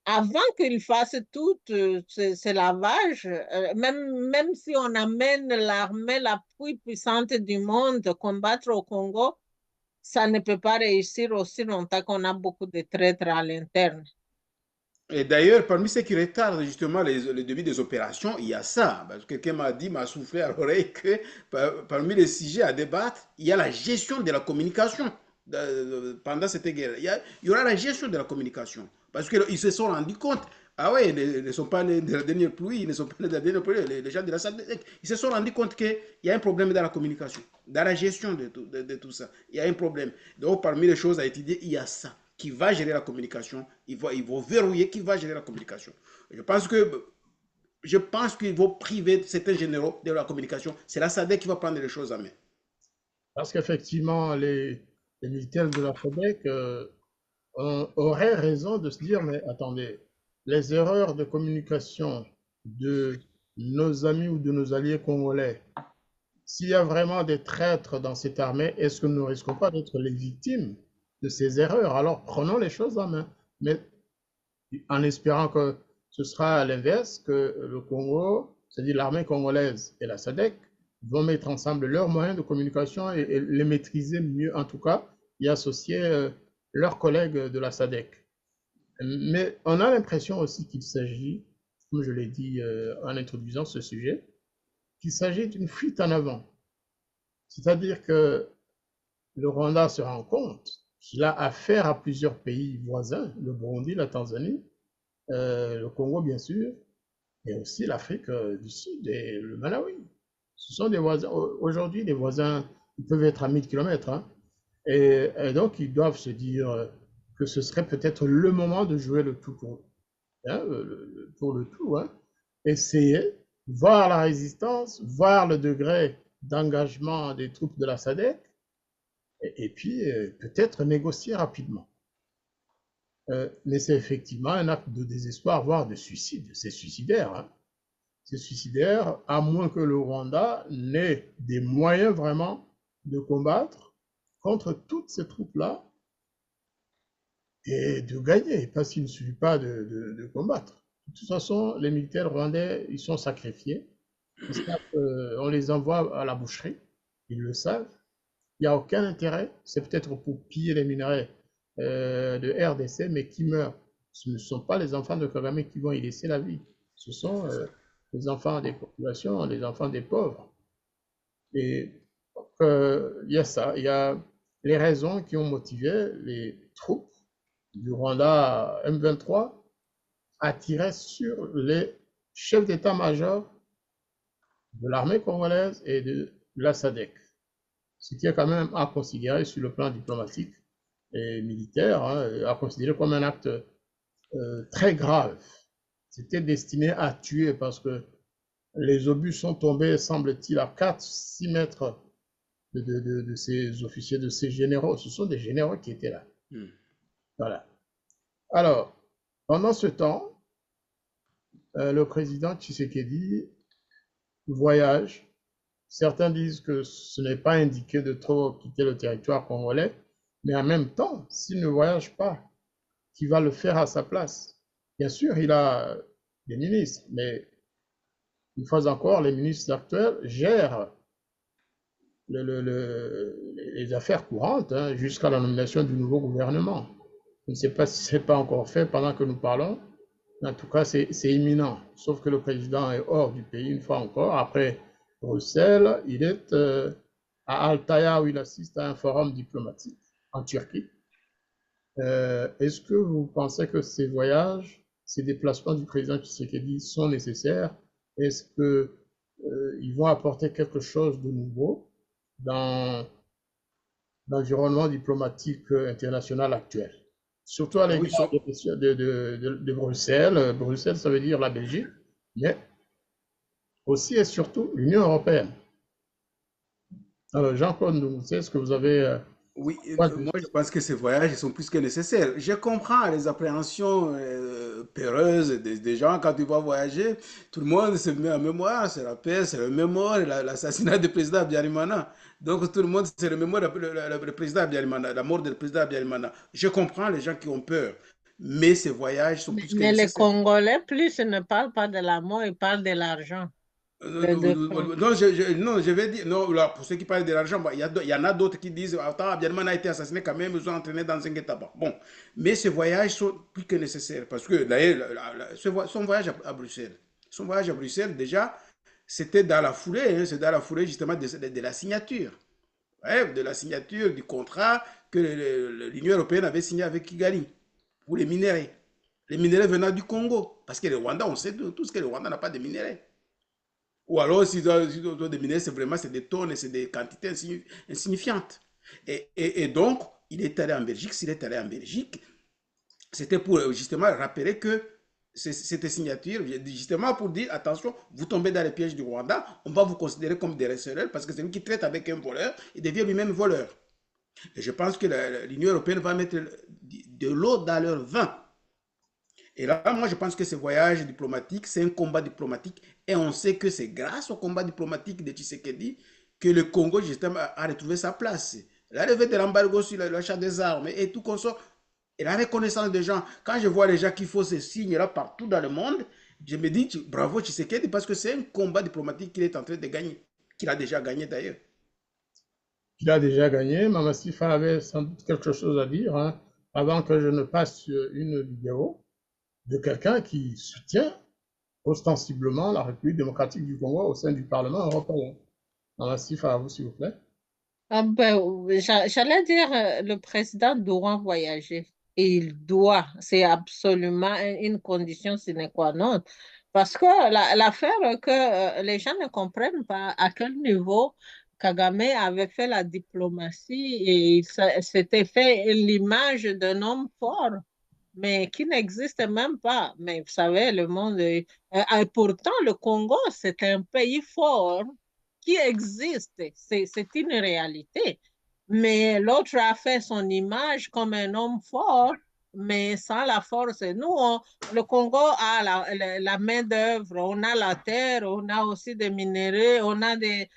avant qu'ils fassent tout ce lavage, même si on amène l'armée la plus puissante du monde combattre au Congo, ça ne peut pas réussir aussi longtemps qu'on a beaucoup de traîtres à l'interne. Et d'ailleurs, parmi ceux qui retardent justement le début des opérations, il y a ça. Quelqu'un m'a soufflé à l'oreille que parmi les sujets à débattre, il y a la gestion de la communication pendant cette guerre. Il y aura la gestion de la communication. Parce qu'ils se sont rendus compte, ah ouais, ils ne sont pas nés de la dernière pluie, ils ne sont pas nés de la dernière pluie, les gens de la salle, ils se sont rendus compte qu'il y a un problème dans la communication, dans la gestion de tout ça. Il y a un problème. Donc, parmi les choses à étudier, il y a ça qui va gérer la communication. Ils vont verrouiller qui va gérer la communication. Je pense qu'ils vont priver certains généraux de la communication. C'est la SADC qui va prendre les choses en main. Parce qu'effectivement, les militaires de la SADC auraient raison de se dire, mais attendez, les erreurs de communication de nos amis ou de nos alliés congolais, s'il y a vraiment des traîtres dans cette armée, est-ce que nous ne risquons pas d'être les victimes de ces erreurs? Alors prenons les choses en main, mais en espérant que ce sera à l'inverse, que le Congo, c'est-à-dire l'armée congolaise et la SADC, vont mettre ensemble leurs moyens de communication et les maîtriser mieux, en tout cas, y associer leurs collègues de la SADC. Mais on a l'impression aussi qu'il s'agit, comme je l'ai dit en introduisant ce sujet, qu'il s'agit d'une fuite en avant. C'est-à-dire que le Rwanda se rend compte qu'il a affaire à plusieurs pays voisins, le Burundi, la Tanzanie, le Congo bien sûr, et aussi l'Afrique du Sud et le Malawi. Ce sont des voisins, aujourd'hui les voisins, ils peuvent être à 1000 km, hein, et donc ils doivent se dire que ce serait peut-être le moment de jouer le tout pour le tout, hein, essayer, voir la résistance, voir le degré d'engagement des troupes de la SADC, et puis peut-être négocier rapidement. Mais c'est effectivement un acte de désespoir, voire de suicide. C'est suicidaire. Hein. C'est suicidaire, à moins que le Rwanda n'ait des moyens vraiment de combattre contre toutes ces troupes-là et de gagner, parce qu'il ne suffit pas de combattre. De toute façon, les militaires rwandais, ils sont sacrifiés. On les envoie à la boucherie, ils le savent. Il n'y a aucun intérêt, c'est peut-être pour piller les minerais de RDC, mais qui meurent. Ce ne sont pas les enfants de Kagame qui vont y laisser la vie. Ce sont les enfants des populations, les enfants des pauvres. Et il y a ça, il y a les raisons qui ont motivé les troupes du Rwanda M23 à tirer sur les chefs d'état-major de l'armée congolaise et de la SADC. Ce qui est quand même à considérer sur le plan diplomatique et militaire, hein, à considérer comme un acte très grave. C'était destiné à tuer parce que les obus sont tombés, semble-t-il, à 4-6 mètres de ces officiers, de ces généraux. Ce sont des généraux qui étaient là. Voilà. Alors, pendant ce temps, le président Tshisekedi voyage. Certains disent que ce n'est pas indiqué de trop quitter le territoire congolais, mais en même temps, s'il ne voyage pas, qui va le faire à sa place? Bien sûr, il a des ministres, mais une fois encore, les ministres actuels gèrent les affaires courantes hein, jusqu'à la nomination du nouveau gouvernement. Je ne sais pas si ce n'est pas encore fait pendant que nous parlons. En tout cas, c'est imminent. Sauf que le président est hors du pays une fois encore. Après Bruxelles, il est à Altaya où il assiste à un forum diplomatique en Turquie. Est-ce que vous pensez que ces voyages, ces déplacements du président Tshisekedi sont nécessaires? Est-ce qu'ils vont apporter quelque chose de nouveau dans l'environnement diplomatique international actuel? Surtout à l'égard de Bruxelles. Bruxelles, ça veut dire la Belgique, mais aussi et surtout l'Union européenne. Alors, Jean-Claude Ndoumboutsé, est-ce que vous avez... Oui, moi je pense que ces voyages ils sont plus que nécessaires. Je comprends les appréhensions peureuses des gens quand ils vont voyager. Tout le monde se met en mémoire, se rappelle, c'est le mémoire, l'assassinat du président Abiyarimana. Donc tout le monde se remémore le président Abiyarimana, la mort du président Abiyarimana. Je comprends les gens qui ont peur, mais ces voyages sont plus que Mais les nécessaires. Congolais, plus ils ne parlent pas de la mort, ils parlent de l'argent. Non, non, je vais dire, non, là, pour ceux qui parlent de l'argent, bah, il y en a d'autres qui disent, attends, Abiyarimana a été assassiné quand même, ils ont entraîné dans un guet-apens. Bon, mais ces voyages sont plus que nécessaires, parce que d'ailleurs, son voyage à Bruxelles, déjà, c'était dans la foulée, hein, c'est dans la foulée justement de la signature, ouais, de la signature du contrat que l'Union européenne avait signé avec Kigali pour les minerais. Les minerais venant du Congo, parce que le Rwanda, on sait tous que le Rwanda n'a pas de minerais. Ou alors, s'ils ont des minerais, c'est des tonnes et c'est des quantités insignifiantes. Et donc, il est allé en Belgique. S'il est allé en Belgique, c'était pour justement rappeler que cette signature, justement pour dire, attention, vous tombez dans les pièges du Rwanda, on va vous considérer comme des receveurs parce que celui qui traite avec un voleur, il devient lui-même voleur. Et je pense que l'Union européenne va mettre de l'eau dans leur vin. Et là, moi, je pense que ce voyage diplomatique, c'est un combat diplomatique. Et on sait que c'est grâce au combat diplomatique de Tshisekedi que le Congo, justement, a retrouvé sa place. L'arrivée de l'embargo sur l'achat des armes et tout consort, et la reconnaissance des gens. Quand je vois les gens qui font ces signes-là partout dans le monde, je me dis bravo Tshisekedi parce que c'est un combat diplomatique qu'il est en train de gagner, qu'il a déjà gagné d'ailleurs. Il a déjà gagné. Mama Sifa avait sans doute quelque chose à dire, hein, avant que je ne passe sur une vidéo de quelqu'un qui soutient ostensiblement la République démocratique du Congo au sein du Parlement européen. Mama Sifa, à vous, s'il vous plaît. Ah ben, j'allais dire, le président doit voyager. Et il doit. C'est absolument une condition sine qua non. Parce que l'affaire que les gens ne comprennent pas à quel niveau Kagame avait fait la diplomatie et il s'était fait l'image d'un homme fort, mais qui n'existe même pas. Mais vous savez, le monde pourtant, le Congo, c'est un pays fort qui existe. C'est une réalité. Mais l'autre a fait son image comme un homme fort, mais sans la force. Nous, le Congo a la main-d'œuvre, on a la terre, on a aussi des minéraux, on a des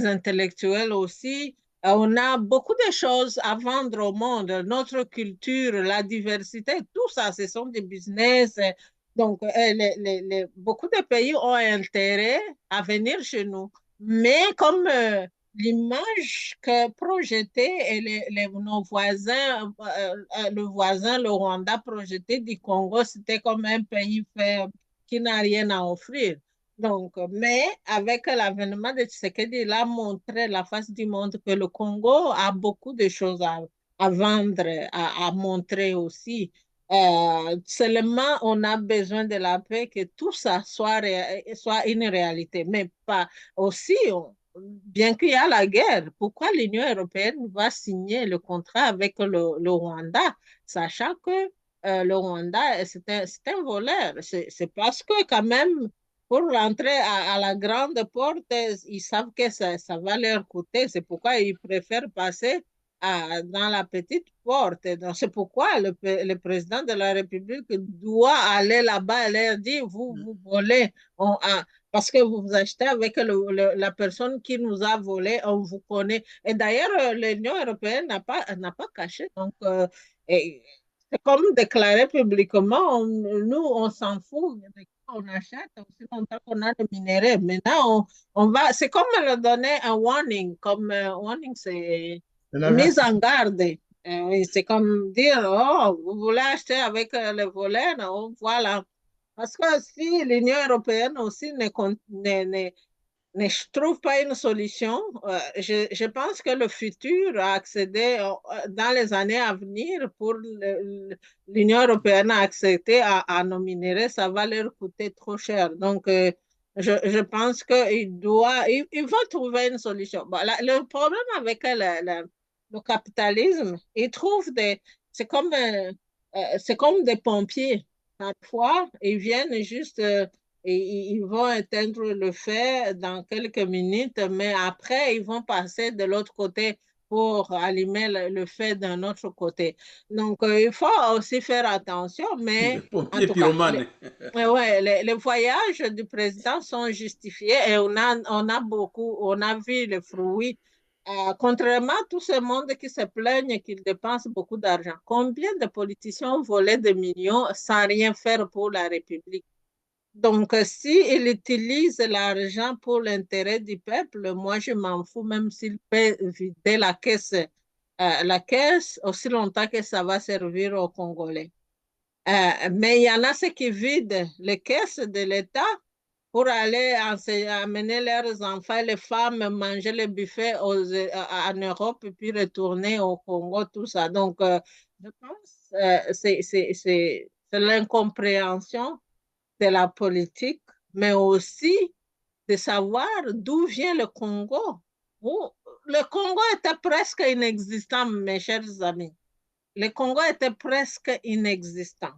intellectuels aussi. On a beaucoup de choses à vendre au monde, notre culture, la diversité, tout ça, ce sont des business. Donc, beaucoup de pays ont intérêt à venir chez nous. Mais comme l'image que projetait et nos voisins, le voisin, le Rwanda projeté du Congo, c'était comme un pays faible qui n'a rien à offrir. Donc, mais avec l'avènement de Tshisekedi, il a montré la face du monde que le Congo a beaucoup de choses à vendre, à montrer aussi. Seulement, on a besoin de la paix, que tout ça soit une réalité, mais pas aussi, bien qu'il y a la guerre, pourquoi l'Union européenne va signer le contrat avec le Rwanda, sachant que le Rwanda, c'est un voleur. C'est parce que quand même, pour rentrer à la grande porte, ils savent que ça va leur coûter. C'est pourquoi ils préfèrent passer dans la petite porte. Donc, c'est pourquoi le président de la République doit aller là-bas et leur dire, vous volez, parce que vous vous achetez avec la personne qui nous a volé, on vous connaît. Et d'ailleurs, l'Union européenne n'a pas caché. Donc, c'est comme déclaré publiquement, nous, on s'en fout de qui on achète aussi longtemps qu'on a des minéraux. Maintenant, on va, c'est comme leur donner un warning, comme warning, c'est mise en garde. C'est comme dire, oh, vous voulez acheter avec les voleurs, oh, voilà. Parce que si l'Union européenne aussi ne trouve pas une solution, je pense que le futur a accédé dans les années à venir pour l'Union européenne à accepter à nos minéraux, ça va leur coûter trop cher. Donc, je pense il va trouver une solution. Bon, le problème avec le capitalisme, ils trouvent c'est comme des pompiers. Parfois, ils viennent juste et ils vont éteindre le feu dans quelques minutes, mais après, ils vont passer de l'autre côté pour allumer le feu d'un autre côté. Donc, il faut aussi faire attention, Les mais en pompiers tout cas, pyromanes. ouais, les voyages du président sont justifiés et on a vu les fruits. Contrairement à tout ce monde qui se plaigne qu'il dépense beaucoup d'argent, combien de politiciens ont volé des millions sans rien faire pour la République? Donc, s'il utilise l'argent pour l'intérêt du peuple, moi, je m'en fous, même s'il peut vider la caisse aussi longtemps que ça va servir aux Congolais. Mais il y en a ceux qui vident les caisses de l'État pour aller amener leurs enfants, les femmes, manger le buffet en Europe et puis retourner au Congo, tout ça. Donc, je pense que c'est l'incompréhension de la politique, mais aussi de savoir d'où vient le Congo. Le Congo était presque inexistant, mes chers amis. Le Congo était presque inexistant.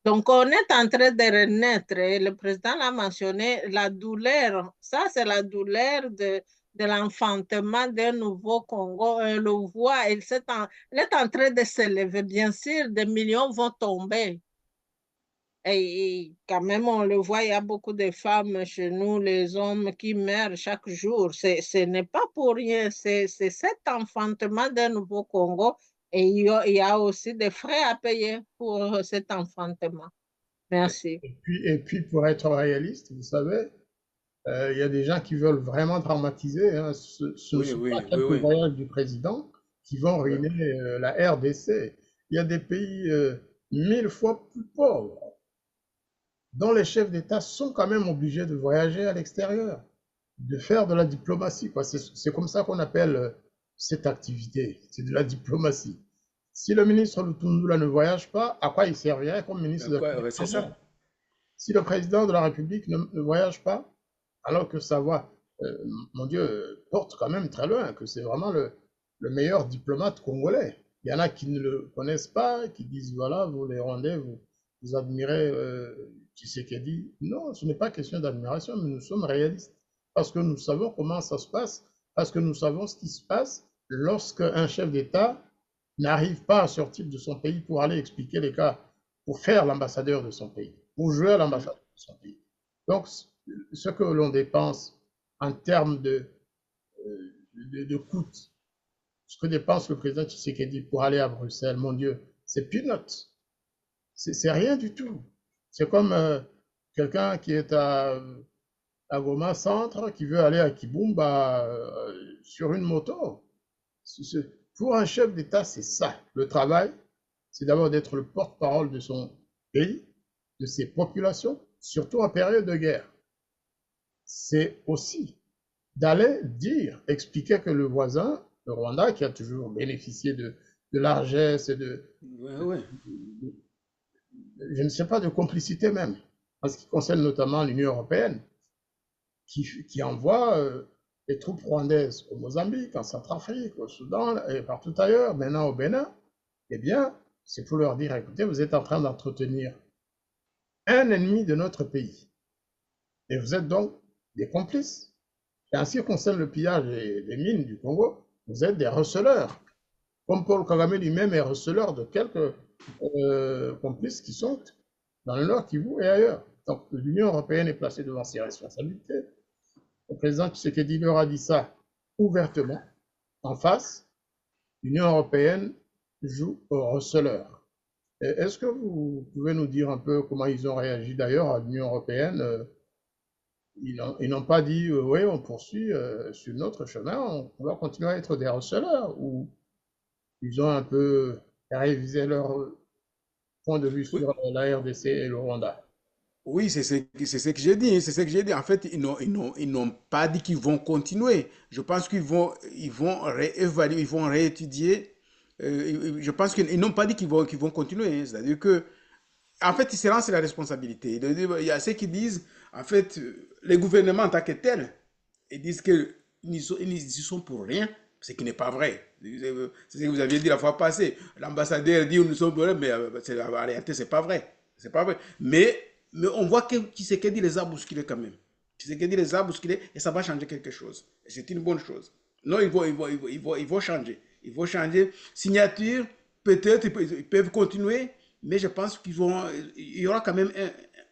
Donc, on est en train de renaître et le président l'a mentionné, la douleur, ça c'est la douleur de l'enfantement d'un nouveau Congo. On le voit, elle est en train de se lever. Bien sûr, des millions vont tomber. Et quand même, on le voit, il y a beaucoup de femmes chez nous, les hommes qui meurent chaque jour. Ce n'est pas pour rien. C'est cet enfantement d'un nouveau Congo. Et il y a aussi des frais à payer pour cet enfantement. Merci. Et puis, pour être réaliste, vous savez, il y a des gens qui veulent vraiment dramatiser. Hein. Ce ne sont pas quelques voyages du président qui vont ruiner la RDC. Il y a des pays 1000 fois plus pauvres dont les chefs d'État sont quand même obligés de voyager à l'extérieur, de faire de la diplomatie. C'est comme ça qu'on appelle cette activité, c'est de la diplomatie. Si le ministre Lutundula ne voyage pas, à quoi il servirait comme ministre de la c'est ça. Si le président de la République ne voyage pas, alors que sa voix, mon Dieu, porte quand même très loin, que c'est vraiment le meilleur diplomate congolais. Il y en a qui ne le connaissent pas, qui disent, voilà, vous les Rwandais, vous admirez Tshisekedi. Non, ce n'est pas question d'admiration, mais nous sommes réalistes. Parce que nous savons comment ça se passe, parce que nous savons ce qui se passe lorsqu'un chef d'État n'arrive pas à sortir de son pays pour aller expliquer les cas, pour faire l'ambassadeur de son pays, pour jouer à l'ambassadeur de son pays. Donc, ce que l'on dépense en termes de coûts, ce que dépense le président Tshisekedi pour aller à Bruxelles, mon Dieu, c'est peanuts. C'est rien du tout. C'est comme quelqu'un qui est à Goma Centre, qui veut aller à Kibumba sur une moto. Pour un chef d'État, c'est ça. Le travail, c'est d'abord d'être le porte-parole de son pays, de ses populations, surtout en période de guerre. C'est aussi d'aller dire, expliquer que le voisin, le Rwanda, qui a toujours bénéficié de largesse et je ne sais pas, de complicité même, en ce qui concerne notamment l'Union européenne, qui envoie les troupes rwandaises au Mozambique, en Centrafrique, au Soudan et partout ailleurs, maintenant au Bénin, eh bien, c'est pour leur dire, écoutez, vous êtes en train d'entretenir un ennemi de notre pays. Et vous êtes donc des complices. Et en ce qui concerne le pillage des mines du Congo, vous êtes des receleurs. Comme Paul Kagame lui-même est receleur de quelques complices qui sont dans le Nord Kivu et ailleurs. Donc l'Union européenne est placée devant ses responsabilités. Le président Tshisekedi leur a dit ça ouvertement, en face. L'Union européenne joue au receleur. Est-ce que vous pouvez nous dire un peu comment ils ont réagi d'ailleurs à l'Union européenne? Ils n'ont pas dit oui, on poursuit sur notre chemin, on va continuer à être des receleurs, ou ils ont un peu révisé leur point de vue sur la RDC et le Rwanda? Oui, c'est ce que j'ai dit. C'est ce que j'ai dit. En fait, ils n'ont pas dit qu'ils vont continuer. Je pense qu'ils vont réévaluer, ils vont réétudier. Je pense qu'ils n'ont pas dit qu'ils vont continuer. C'est-à-dire que, en fait, ils se lancent la responsabilité. Il y a ceux qui disent, en fait, les gouvernements en tant que tels, ils disent qu'ils n'y sont pour rien, ce qui n'est pas vrai. C'est ce que vous aviez dit la fois passée. L'ambassadeur dit nous sommes pour rien, mais en réalité, c'est pas vrai. C'est pas vrai. Mais on voit que Tshisekedi les a bousculés quand même. Tshisekedi les a bousculés et ça va changer quelque chose. Et c'est une bonne chose. Non, ils vont changer. Ils vont changer. Signature, peut-être, ils peuvent continuer, mais je pense qu'il y aura quand même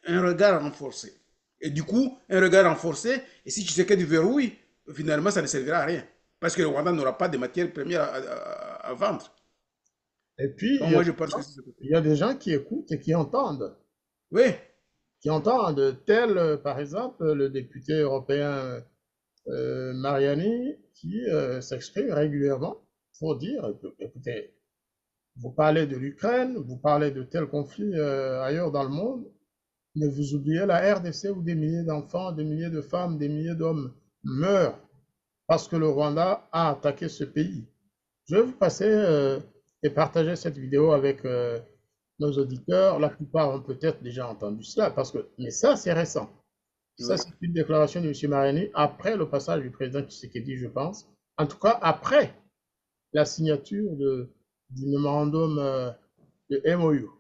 un regard renforcé. Et du coup, un regard renforcé, et si Tshisekedi verrouille, finalement, ça ne servira à rien. Parce que le Rwanda n'aura pas de matières premières à vendre. Et puis, donc, il y a des gens qui écoutent et qui entendent. Oui. Qui entendent, tel, par exemple, le député européen Mariani, qui s'exprime régulièrement pour dire, écoutez, vous parlez de l'Ukraine, vous parlez de tel conflit ailleurs dans le monde, mais vous oubliez la RDC où des milliers d'enfants, des milliers de femmes, des milliers d'hommes meurent parce que le Rwanda a attaqué ce pays. Je vais vous passer et partager cette vidéo avec nos auditeurs. La plupart ont peut-être déjà entendu cela, mais ça, c'est récent. Ça, c'est une déclaration de M. Mariani après le passage du président Tshisekedi, je pense. En tout cas, après la signature du mémorandum de MOU.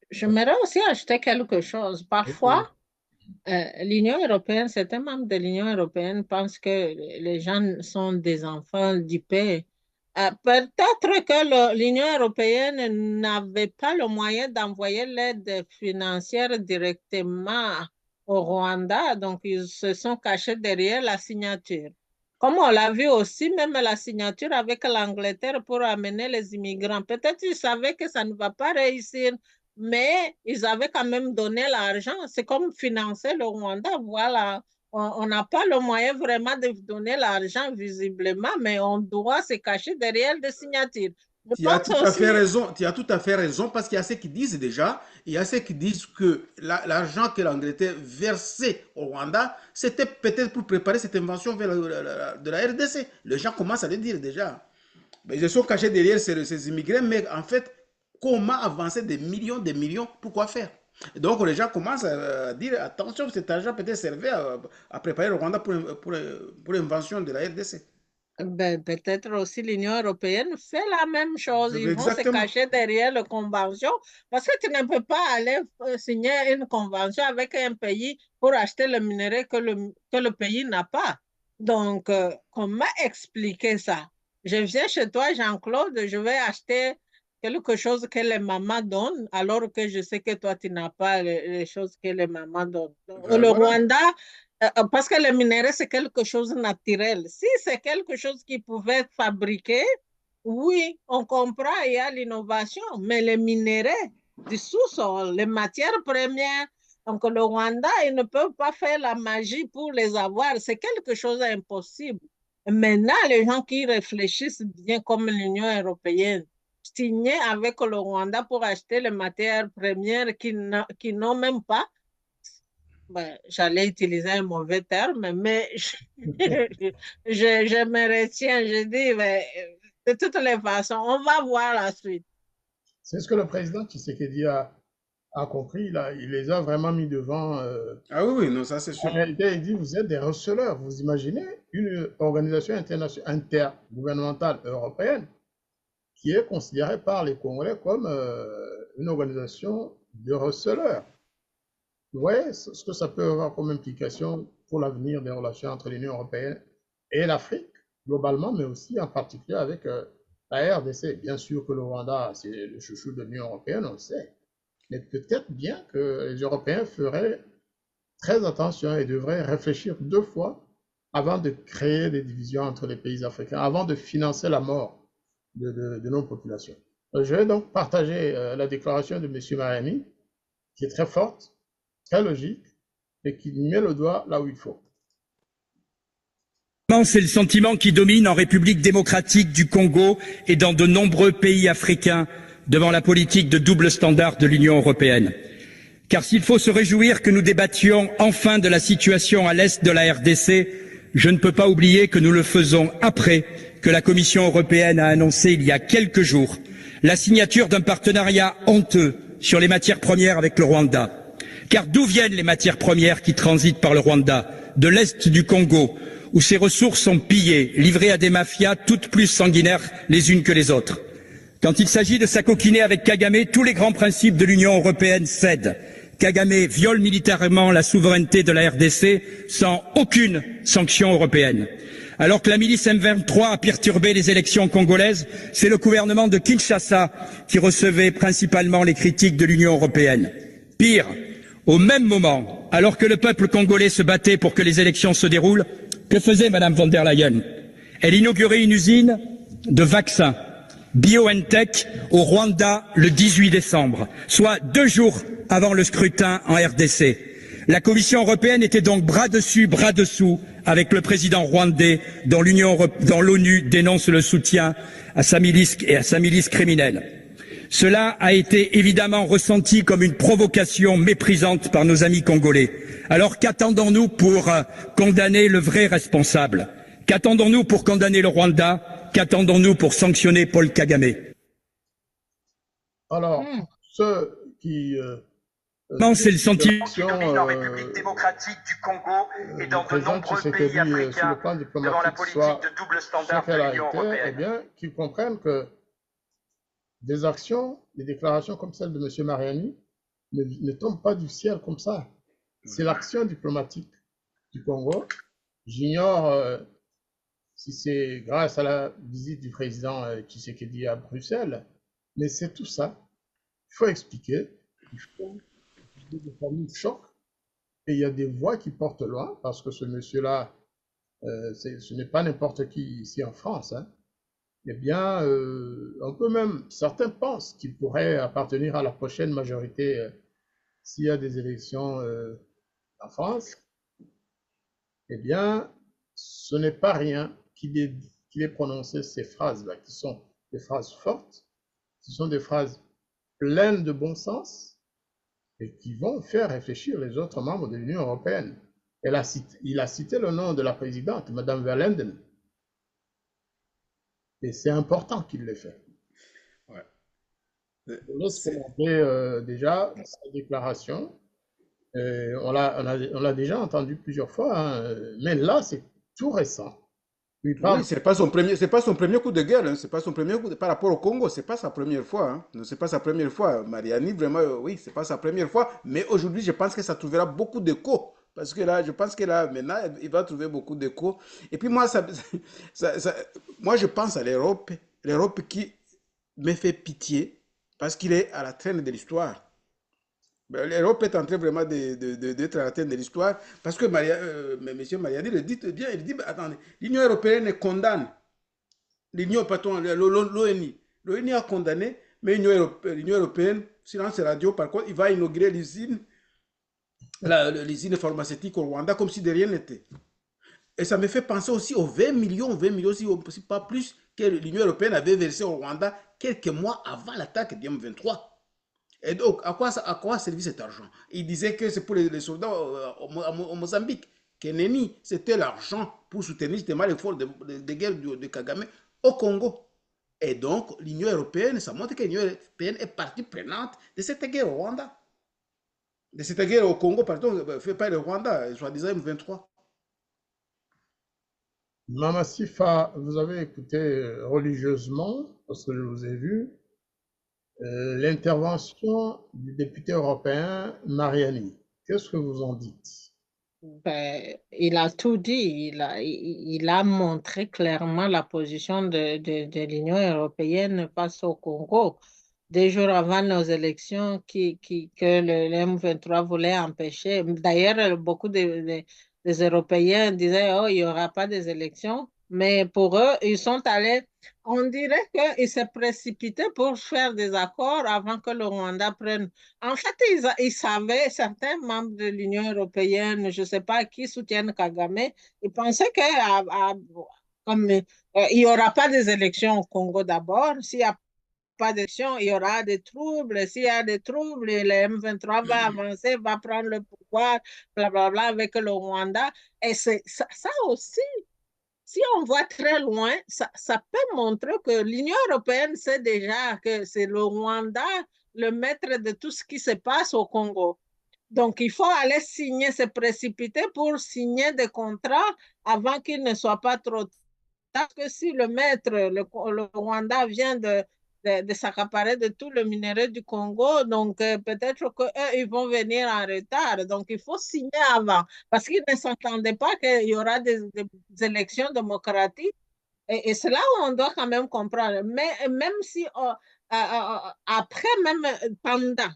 J'aimerais aussi ajouter quelque chose. Parfois, L'Union européenne, certains membres de l'Union européenne pensent que les gens sont des enfants du pays. Peut-être que l'Union européenne n'avait pas le moyen d'envoyer l'aide financière directement au Rwanda, donc ils se sont cachés derrière la signature. Comme on l'a vu aussi, même la signature avec l'Angleterre pour amener les immigrants. Peut-être ils savaient que ça ne va pas réussir, mais ils avaient quand même donné l'argent. C'est comme financer le Rwanda. Voilà, on n'a pas le moyen vraiment de donner l'argent visiblement, mais on doit se cacher derrière des signatures. Je Tu as pense tout à aussi, fait raison, tu as tout à fait raison, parce qu'il y a ceux qui disent déjà, il y a ceux qui disent que l'argent que l'Angleterre versait au Rwanda, c'était peut-être pour préparer cette invention de la RDC. Les gens commencent à le dire déjà. Mais ils sont cachés derrière ces immigrés, mais en fait, comment avancer des millions, pourquoi faire? Donc les gens commencent à dire, attention, cet argent peut-être servait à préparer le Rwanda pour l'invention de la RDC. ben, peut-être aussi l'Union européenne fait la même chose. Ils vont se Exactement. cacher derrière la convention parce que tu ne peux pas aller signer une convention avec un pays pour acheter le minerai que le pays n'a pas. Donc, comment expliquer ça? Je viens chez toi, Jean-Claude, je vais acheter quelque chose que les mamans donnent alors que je sais que toi, tu n'as pas les choses que les mamans donnent. Le Voilà. Rwanda, parce que le minerai, c'est quelque chose de naturel. Si c'est quelque chose qui pouvait être fabriqué, oui, on comprend, il y a l'innovation, mais les minéraux du sous-sol, les matières premières, donc le Rwanda, ils ne peuvent pas faire la magie pour les avoir. C'est quelque chose d'impossible. Maintenant, les gens qui réfléchissent bien comme l'Union européenne, signer avec le Rwanda pour acheter les matières premières qui n'ont même pas, ben, j'allais utiliser un mauvais terme, mais je me retiens, je dis, mais, de toutes les façons, on va voir la suite. C'est ce que le président Tshisekedi a compris, là. Il les a vraiment mis devant. Ah oui, oui, non, ça c'est En sûr. réalité, il dit, vous êtes des receleurs. Vous imaginez une organisation internationale intergouvernementale européenne qui est considérée par les Congolais comme une organisation de receleurs. Vous voyez ce que ça peut avoir comme implication pour l'avenir des relations entre l'Union européenne et l'Afrique, globalement, mais aussi en particulier avec la RDC. Bien sûr que le Rwanda, c'est le chouchou de l'Union européenne, on le sait. Mais peut-être bien que les Européens feraient très attention et devraient réfléchir deux fois avant de créer des divisions entre les pays africains, avant de financer la mort de nos populations. Je vais donc partager la déclaration de M. Mahami, qui est très forte, très logique, et qui met le doigt là où il faut. C'est le sentiment qui domine en République démocratique du Congo et dans de nombreux pays africains devant la politique de double standard de l'Union européenne. Car s'il faut se réjouir que nous débattions enfin de la situation à l'est de la RDC, je ne peux pas oublier que nous le faisons après que la Commission européenne a annoncé il y a quelques jours la signature d'un partenariat honteux sur les matières premières avec le Rwanda. Car d'où viennent les matières premières qui transitent par le Rwanda? De l'est du Congo, où ces ressources sont pillées, livrées à des mafias toutes plus sanguinaires les unes que les autres. Quand il s'agit de s'acoquiner avec Kagame, tous les grands principes de l'Union européenne cèdent. Kagame viole militairement la souveraineté de la RDC sans aucune sanction européenne. Alors que la milice M23 a perturbé les élections congolaises, c'est le gouvernement de Kinshasa qui recevait principalement les critiques de l'Union européenne. Pire, au même moment, alors que le peuple congolais se battait pour que les élections se déroulent, que faisait Mme von der Leyen? Elle inaugurait une usine de vaccins BioNTech au Rwanda le 18 décembre, soit 2 jours avant le scrutin en RDC. La Commission européenne était donc bras dessus, bras dessous avec le président rwandais dont l'ONU dénonce le soutien à sa milice et à sa milice criminelle. Cela a été évidemment ressenti comme une provocation méprisante par nos amis congolais. Alors qu'attendons-nous pour condamner le vrai responsable? Qu'attendons-nous pour condamner le Rwanda? Qu'attendons-nous pour sanctionner Paul Kagame? Alors, ceux qui Non, c'est le sentiment qui domine en République démocratique du Congo et dans de nombreux pays africains devant la politique de double standard de l'Union européenne. Eh bien, qu'ils comprennent que des actions, des déclarations comme celle de M. Mariani ne tombent pas du ciel comme ça. c'est l'action diplomatique du Congo. J'ignore si c'est grâce à la visite du président Tshisekedi à Bruxelles, mais c'est tout ça. Il faut expliquer, il faut des familles choc, et il y a des voix qui portent loin, parce que ce monsieur-là, ce n'est pas n'importe qui ici en France, hein. Eh bien, on peut même, certains pensent qu'il pourrait appartenir à la prochaine majorité s'il y a des élections en France. Eh bien, ce n'est pas rien qu'il ait prononcé ces phrases-là, qui sont des phrases fortes, qui sont des phrases pleines de bon sens et qui vont faire réfléchir les autres membres de l'Union européenne. Il a cité le nom de la présidente, Madame Verlenden. Et c'est important qu'il l'ait fait. Ouais. On laisse commenter déjà sa déclaration. On l'a déjà entendu plusieurs fois, hein, mais là, c'est tout récent. Oui, c'est pas son premier coup de gueule, hein. C'est pas son premier coup par rapport au Congo, c'est pas sa première fois, hein. C'est pas sa première fois. Mariani, vraiment, oui, c'est pas sa première fois. Mais aujourd'hui, je pense que ça trouvera beaucoup d'écho. Parce que là, je pense que là, maintenant, il va trouver beaucoup d'écho. Et puis moi, moi, je pense à l'Europe. L'Europe qui me fait pitié parce qu'il est à la traîne de l'histoire. L'Europe est en train vraiment d'être à la traîne de l'histoire parce que M. Mariani le dit bien, il dit, attendez, l'Union européenne condamne, l'ONU. L'ONU a condamné, mais l'Union européenne, silence radio, par contre, il va inaugurer l'usine pharmaceutique au Rwanda comme si de rien n'était. Et ça me fait penser aussi aux 20 millions, si pas plus, que l'Union européenne avait versé au Rwanda quelques mois avant l'attaque du M23. Et donc, à quoi a servi cet argent? Il disait que c'est pour les soldats au Mozambique. Keneni, c'était l'argent pour soutenir justement l'effort de guerre de Kagame au Congo. Et donc, l'Union européenne, ça montre que l'Union européenne est partie prenante de cette guerre au Rwanda. De cette guerre au Congo, pardon, fait par le Rwanda, soi-disant M23. Mama Sifa, vous avez écouté religieusement, parce que je vous ai vu, l'intervention du député européen Mariani. Qu'est-ce que vous en dites? Ben, il a tout dit. Il a montré clairement la position de l'Union européenne face au Congo. Des jours avant nos élections, que le M23 voulait empêcher. D'ailleurs, beaucoup des Européens disaient, oh, il n'y aura pas des élections. Mais pour eux, ils sont allés, on dirait qu'ils se précipitaient pour faire des accords avant que le Rwanda prenne. En fait, ils savaient, certains membres de l'Union européenne, je ne sais pas qui soutiennent Kagame, ils pensaient comme, il n'y aura pas des élections au Congo d'abord. S'il n'y a pas d'élection, il y aura des troubles. S'il y a des troubles, le M23 va avancer, va prendre le pouvoir, blablabla, avec le Rwanda. Et ça aussi, si on voit très loin, ça peut montrer que l'Union européenne sait déjà que c'est le Rwanda le maître de tout ce qui se passe au Congo. Donc, il faut aller signer, se précipiter pour signer des contrats avant qu'il ne soit pas trop tard. Parce que si le maître, le Rwanda vient de s'accaparer de tout le minerai du Congo, donc peut-être qu'eux, ils vont venir en retard. Donc, il faut signer avant. Parce qu'ils ne s'entendaient pas qu'il y aura des élections démocratiques. Et c'est là où on doit quand même comprendre. Mais même si, après, même pendant,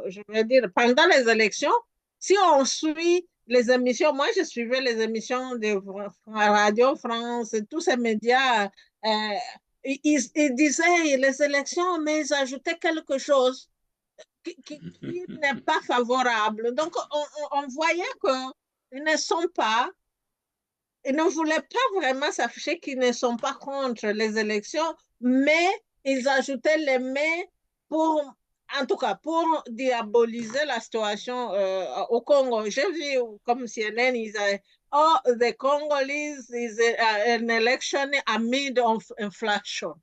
je veux dire, pendant les élections, si on suit les émissions, moi je suivais les émissions de Radio France, tous ces médias, ils disaient les élections, mais ils ajoutaient quelque chose qui n'est pas favorable. Donc on voyait qu'ils ne sont pas, ils ne voulaient pas vraiment s'afficher qu'ils ne sont pas contre les élections, mais ils ajoutaient les mais pour, en tout cas, pour diaboliser la situation au Congo. J'ai vu comme CNN, ils disaient, oh, the Congolese is an election amid inflation.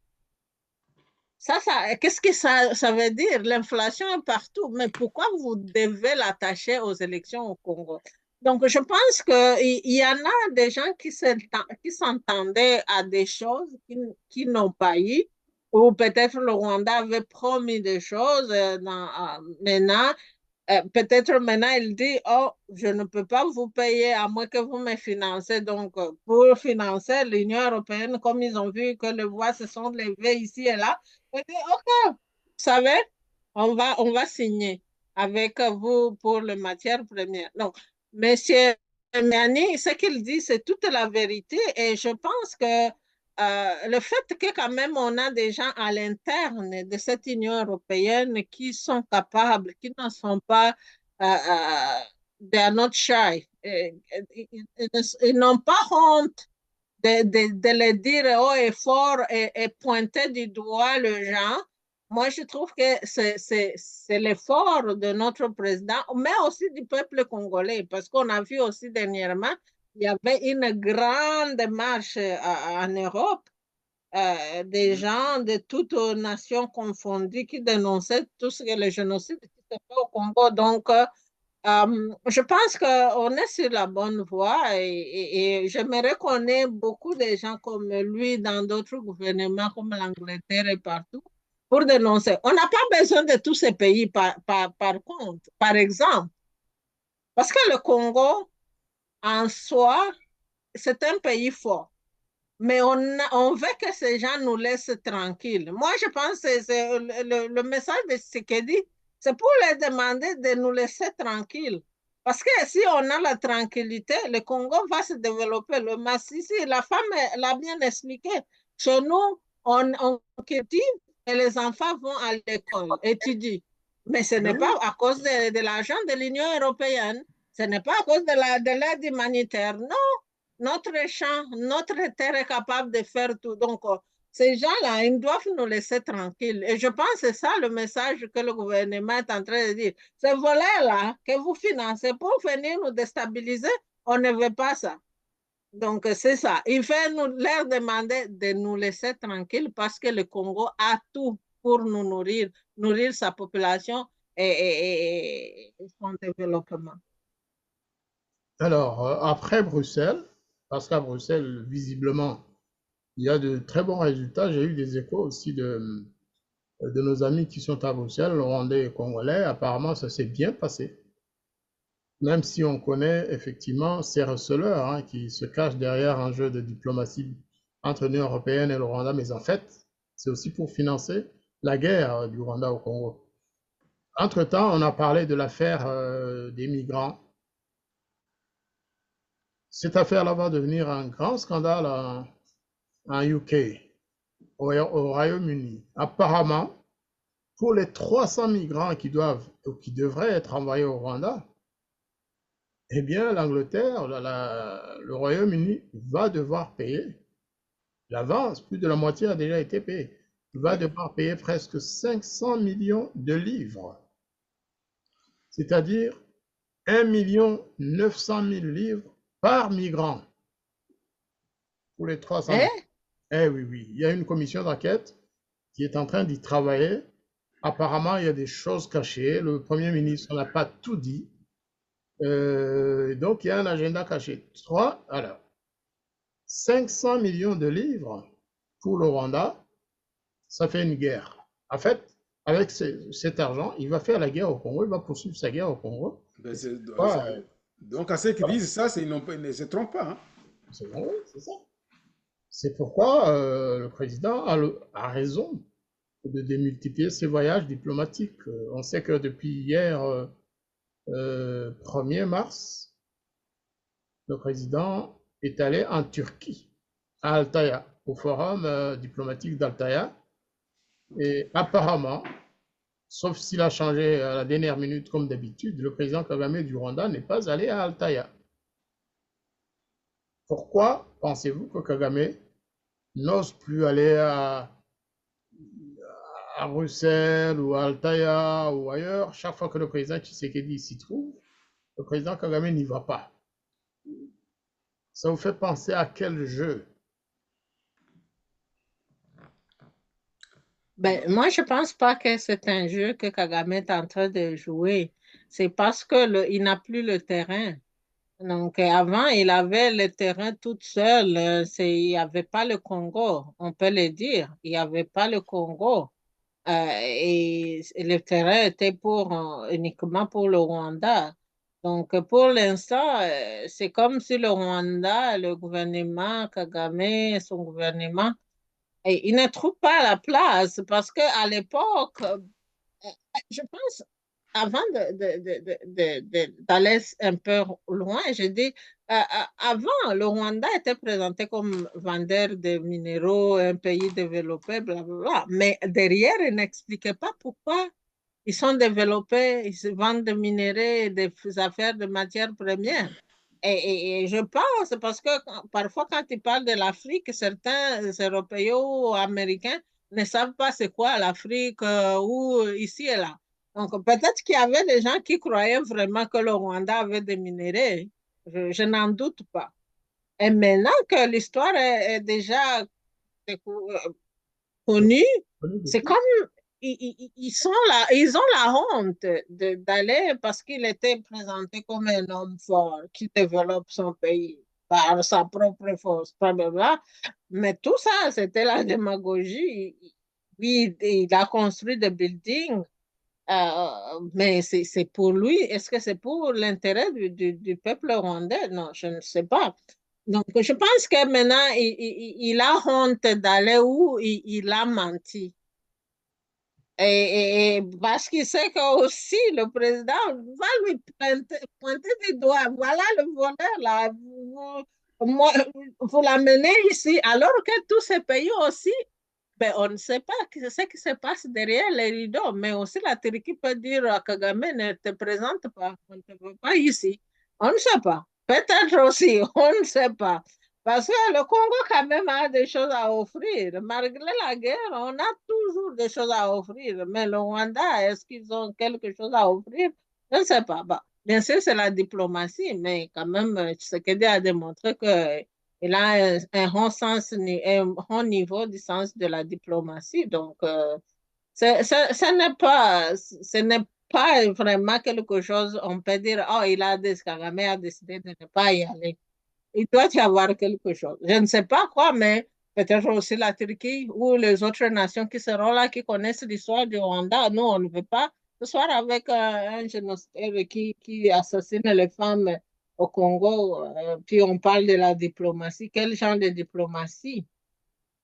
Qu'est-ce que ça veut dire? L'inflation est partout, mais pourquoi vous devez l'attacher aux élections au Congo? Donc, je pense qu'il y en a des gens qui s'entendaient à des choses qui n'ont pas eu, ou peut-être le Rwanda avait promis des choses maintenant, peut-être maintenant, il dit, oh, je ne peux pas vous payer à moins que vous me financez. Donc, pour financer l'Union européenne, comme ils ont vu que les voix se sont levées ici et là, il dit, OK, vous savez, on va signer avec vous pour les matières premières. Donc, Monsieur Miani, ce qu'il dit, c'est toute la vérité et je pense que le fait que quand même on a des gens à l'interne de cette Union européenne qui sont capables, qui ne sont pas they are not shy. Ils n'ont pas honte de le dire haut et fort et pointer du doigt le gens. Moi, je trouve que c'est l'effort de notre président, mais aussi du peuple congolais, parce qu'on a vu aussi dernièrement, il y avait une grande marche en Europe, des gens de toutes nations confondues qui dénonçaient tout ce que le génocide qui se fait au Congo. Donc, je pense qu'on est sur la bonne voie et j'aimerais qu'on ait beaucoup de gens comme lui dans d'autres gouvernements comme l'Angleterre et partout pour dénoncer. On n'a pas besoin de tous ces pays par contre, par exemple, parce que le Congo en soi, c'est un pays fort. Mais on veut que ces gens nous laissent tranquilles. Moi, je pense que c'est le message de Tshisekedi, c'est pour leur demander de nous laisser tranquilles. Parce que si on a la tranquillité, le Congo va se développer. Le Massissi, la femme l'a bien expliqué. Chez nous, on cultive et les enfants vont à l'école, étudient. Mais ce n'est pas à cause de l'argent de l'Union européenne. Ce n'est pas à cause de l'aide humanitaire. Non, notre champ, notre terre est capable de faire tout. Donc, ces gens-là, ils doivent nous laisser tranquilles. Et je pense que c'est ça le message que le gouvernement est en train de dire. Ces volets-là que vous financez pour venir nous déstabiliser, on ne veut pas ça. Donc, c'est ça. Il faut leur demander de nous laisser tranquilles parce que le Congo a tout pour nous nourrir, nourrir sa population et son développement. Alors, après Bruxelles, parce qu'à Bruxelles, visiblement, il y a de très bons résultats. J'ai eu des échos aussi de nos amis qui sont à Bruxelles, rwandais et congolais. Apparemment, ça s'est bien passé. Même si on connaît effectivement ces receleurs hein, qui se cachent derrière un jeu de diplomatie entre l'Union européenne et le Rwanda, mais en fait, c'est aussi pour financer la guerre du Rwanda au Congo. Entre-temps, on a parlé de l'affaire des migrants. Cette affaire-là va devenir un grand scandale en UK, au Royaume-Uni. Apparemment, pour les 300 migrants qui doivent ou qui devraient être envoyés au Rwanda, eh bien, l'Angleterre, le Royaume-Uni va devoir payer l'avance. Plus de la moitié a déjà été payée. Il va devoir payer presque 500 millions de livres, c'est-à-dire 1 900 000 livres par migrant pour les 300 000. Eh oui, oui, il y a une commission d'enquête qui est en train d'y travailler. Apparemment, il y a des choses cachées. Le Premier ministre n'a pas tout dit. Donc, il y a un agenda caché. Alors, 500 millions de livres pour le Rwanda, ça fait une guerre. En fait, avec cet argent, il va faire la guerre au Congo, il va poursuivre sa guerre au Congo. Donc, à ceux qui disent ça, ils ne se trompent pas. Hein? C'est ça. C'est pourquoi le président a raison de démultiplier ses voyages diplomatiques. On sait que depuis hier, 1er mars, le président est allé en Turquie, à Altaya, au forum diplomatique d'Altaya. Et apparemment, sauf s'il a changé à la dernière minute comme d'habitude, le président Kagame du Rwanda n'est pas allé à Altaya. Pourquoi pensez-vous que Kagame n'ose plus aller à Bruxelles ou à Altaya ou ailleurs? Chaque fois que le président Tshisekedi s'y trouve, le président Kagame n'y va pas. Ça vous fait penser à quel jeu? Ben, moi, je ne pense pas que c'est un jeu que Kagame est en train de jouer. C'est parce qu'il n'a plus le terrain. Donc, avant, il avait le terrain tout seul. Il n'y avait pas le Congo, on peut le dire. Il n'y avait pas le Congo. et le terrain était uniquement pour le Rwanda. Donc, pour l'instant, c'est comme si le Rwanda, le gouvernement, Kagame, son gouvernement, et il ne trouve pas la place parce qu'à l'époque, je pense, avant d'aller un peu loin, je dis, avant, le Rwanda était présenté comme vendeur de minéraux, un pays développé, blablabla. Mais derrière, ils n'expliquaient pas pourquoi ils sont développés, ils se vendent des minéraux, des affaires de matières premières. Et je pense, parce que parfois, quand ils parlent de l'Afrique, certains Européens ou Américains ne savent pas c'est quoi l'Afrique ou ici et là. Donc, peut-être qu'il y avait des gens qui croyaient vraiment que le Rwanda avait des minéraux. Je n'en doute pas. Et maintenant que l'histoire est déjà connue, c'est comme ils sont là, ils ont la honte d'aller parce qu'il était présenté comme un homme fort qui développe son pays par sa propre force, blablabla. Mais tout ça, c'était la démagogie. Il a construit des buildings, mais c'est pour lui. Est-ce que c'est pour l'intérêt du peuple rwandais? Non, je ne sais pas. Donc, je pense que maintenant, il a honte d'aller où il a menti. Et parce qu'il sait que aussi le président va lui pointer du doigt. Voilà le voleur là. Vous l'amenez ici, alors que tous ces pays aussi, ben, on ne sait pas ce qui se passe derrière les rideaux, mais aussi la Turquie peut dire à Kagame ne te présente pas, on ne te veut pas ici. On ne sait pas. Peut-être aussi, on ne sait pas. Parce que le Congo, quand même, a des choses à offrir. Malgré la guerre, on a toujours des choses à offrir. Mais le Rwanda, est-ce qu'ils ont quelque chose à offrir? Je ne sais pas. Bah, bien sûr, c'est la diplomatie, mais quand même, Tshisekedi a démontré qu'il a un haut niveau du sens de la diplomatie. Donc, ce n'est pas vraiment quelque chose, on peut dire, oh, Kagame a décidé de ne pas y aller. Il doit y avoir quelque chose. Je ne sais pas quoi, mais peut-être aussi la Turquie ou les autres nations qui seront là, qui connaissent l'histoire du Rwanda. Nous, on ne veut pas ce soir avec un génocide qui assassine les femmes au Congo. Puis on parle de la diplomatie. Quel genre de diplomatie?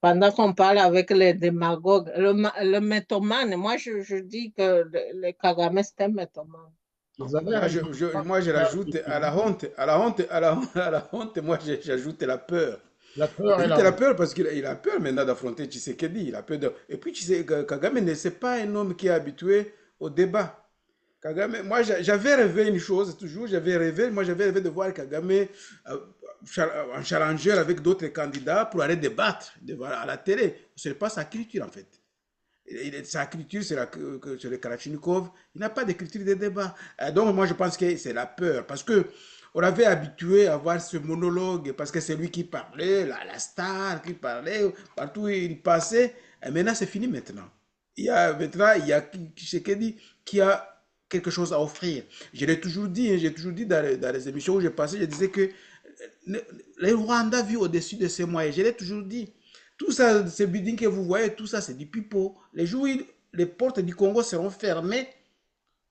Pendant qu'on parle avec les démagogues, le mythomane, moi je dis que le Kagame c'est un mythomane. Moi, je rajoute à la honte, à la honte, à la honte, moi, j'ajoute la peur. La peur et J'ajoute la la honte. peur parce qu'il a peur maintenant d'affronter Tshisekedi. Il a peur de... Et puis, Kagame, c'est pas un homme qui est habitué au débat. Kagame, moi, j'avais rêvé une chose, toujours, j'avais rêvé de voir Kagame en challenger avec d'autres candidats pour aller débattre à la télé. Ce n'est pas sa culture, en fait. Sa culture, c'est le Kalachnikov. Il n'a pas d'écriture de débat. Donc, moi, je pense que c'est la peur. Parce que on avait habitué à voir ce monologue, parce que c'est lui qui parlait, la star qui parlait, partout où il passait. Et maintenant, c'est fini maintenant. Il y a Tshisekedi qui a quelque chose à offrir. Je l'ai toujours dit, dans les émissions où j'ai passé, je disais que les Rwandais vivent au-dessus de ses moyens. Je l'ai toujours dit. Tout ça, ces buildings que vous voyez, tout ça, c'est du pipeau. Les jours où les portes du Congo seront fermées,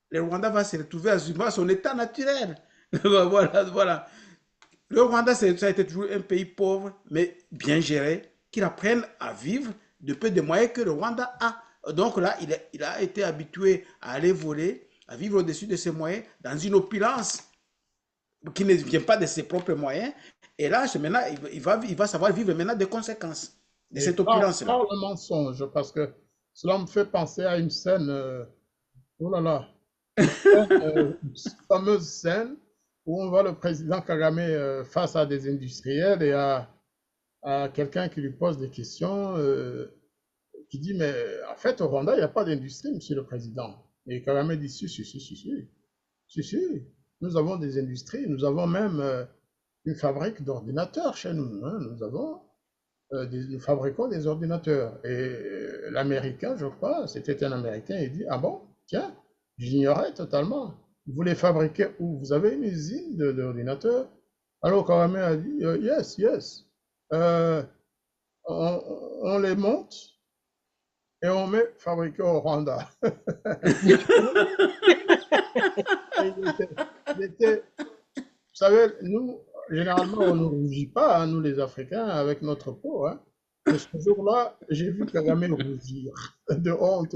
le Rwanda va se retrouver à son état naturel. Voilà, voilà. Le Rwanda, ça a été toujours un pays pauvre, mais bien géré, qui apprenne à vivre de peu de moyens que le Rwanda a. Donc là, il a été habitué à aller voler, à vivre au-dessus de ses moyens, dans une opulence qui ne vient pas de ses propres moyens. Et là, maintenant, il va savoir vivre maintenant des conséquences de Et cette opulence-là. par le mensonge, parce que cela me fait penser à une scène, oh là là, une fameuse scène où on voit le président Kagame face à des industriels et à quelqu'un qui lui pose des questions, qui dit, mais en fait, au Rwanda, il n'y a pas d'industrie, monsieur le président. Et Kagame dit, si, nous avons des industries, nous avons même une fabrique d'ordinateurs chez nous, hein, nous fabriquons des ordinateurs. Et l'Américain, je crois, c'était un Américain, il dit, ah bon, tiens, j'ignorais totalement. Vous les fabriquez où? Vous avez une usine d'ordinateurs? Alors Kagame a dit, yes. Euh, on les monte et on met fabriqué au Rwanda. Vous savez, nous, généralement, on ne rougit pas, hein, nous les Africains, avec notre peau. Hein. Mais ce jour-là, j'ai vu Kagame rougir de honte,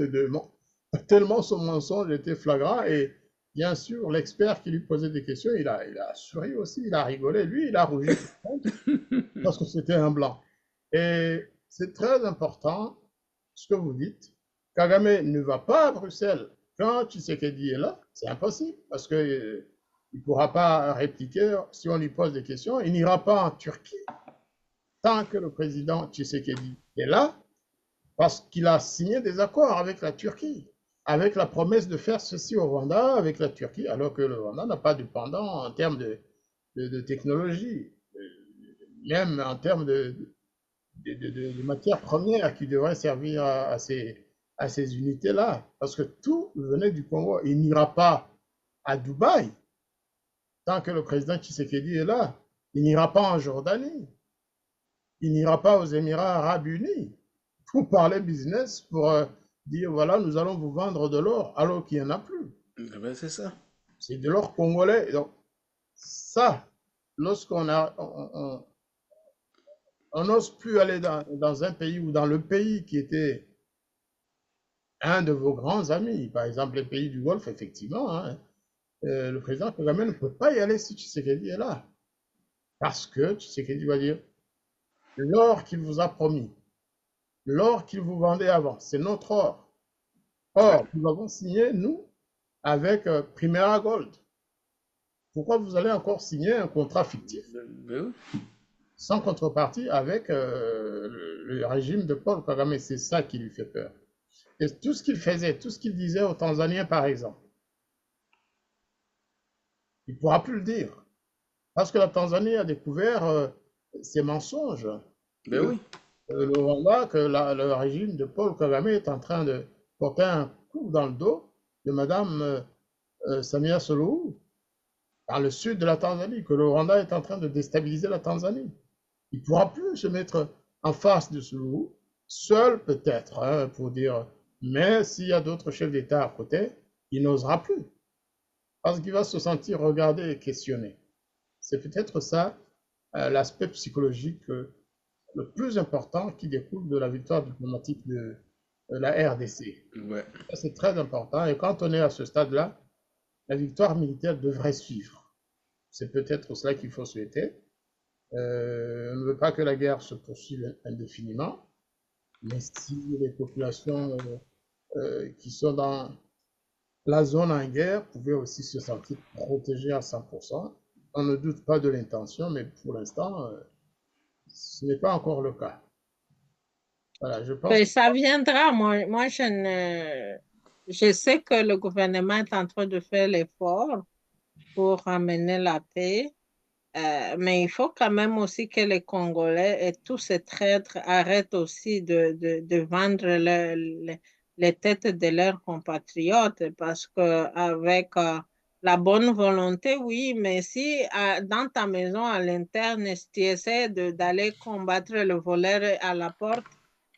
tellement son mensonge était flagrant. Et bien sûr, l'expert qui lui posait des questions, il a souri aussi, il a rigolé. Lui, il a rougi parce que c'était un blanc. Et c'est très important ce que vous dites. Kagame ne va pas à Bruxelles quand Tshisekedi est là. C'est impossible parce que il ne pourra pas répliquer si on lui pose des questions. Il n'ira pas en Turquie tant que le président Tshisekedi est là, parce qu'il a signé des accords avec la Turquie, avec la promesse de faire ceci au Rwanda avec la Turquie, alors que le Rwanda n'a pas de pendant en termes de technologie, même en termes de matières premières qui devraient servir à ces unités-là, parce que tout venait du Congo. Il n'ira pas à Dubaï tant que le président Tshisekedi est là. Il n'ira pas en Jordanie. Il n'ira pas aux Émirats arabes unis pour parler business, pour dire voilà, nous allons vous vendre de l'or, alors qu'il n'y en a plus. Ben, c'est ça. C'est de l'or congolais. Donc, ça, lorsqu'on on n'ose plus aller dans un pays ou dans le pays qui était un de vos grands amis, par exemple les pays du Golfe, effectivement, hein, le président Kagame ne peut pas y aller si Tshisekedi est là. Parce que Tshisekedi va dire, l'or qu'il vous a promis, l'or qu'il vous vendait avant, c'est notre or. Or, nous avons signé, nous, avec Primera Gold. Pourquoi vous allez encore signer un contrat fictif sans contrepartie avec le régime de Paul Kagame? C'est ça qui lui fait peur. Et tout ce qu'il faisait, tout ce qu'il disait aux Tanzaniens, par exemple, il ne pourra plus le dire. Parce que la Tanzanie a découvert ses mensonges. Ben oui. Le Rwanda, que le régime de Paul Kagame est en train de porter un coup dans le dos de Madame Samia Suluhu, dans le sud de la Tanzanie, que le Rwanda est en train de déstabiliser la Tanzanie. Il ne pourra plus se mettre en face de Suluhu, seul peut-être, hein, pour dire, mais s'il y a d'autres chefs d'État à côté, il n'osera plus. Parce qu'il va se sentir regardé et questionné. C'est peut-être ça l'aspect psychologique le plus important qui découle de la victoire diplomatique de la RDC. Ouais. C'est très important. Et quand on est à ce stade-là, la victoire militaire devrait suivre. C'est peut-être cela qu'il faut souhaiter. On ne veut pas que la guerre se poursuive indéfiniment, mais si les populations qui sont dans la zone en guerre pouvaient aussi se sentir protégées à 100%, on ne doute pas de l'intention, mais pour l'instant, ce n'est pas encore le cas. Voilà, je pense. Ça viendra. Moi je sais que le gouvernement est en train de faire l'effort pour ramener la paix, mais il faut quand même aussi que les Congolais et tous ces traîtres arrêtent aussi de vendre les têtes de leurs compatriotes, parce qu'avec la bonne volonté, oui, mais si dans ta maison à l'interne, si tu essaies d'aller combattre le voleur à la porte,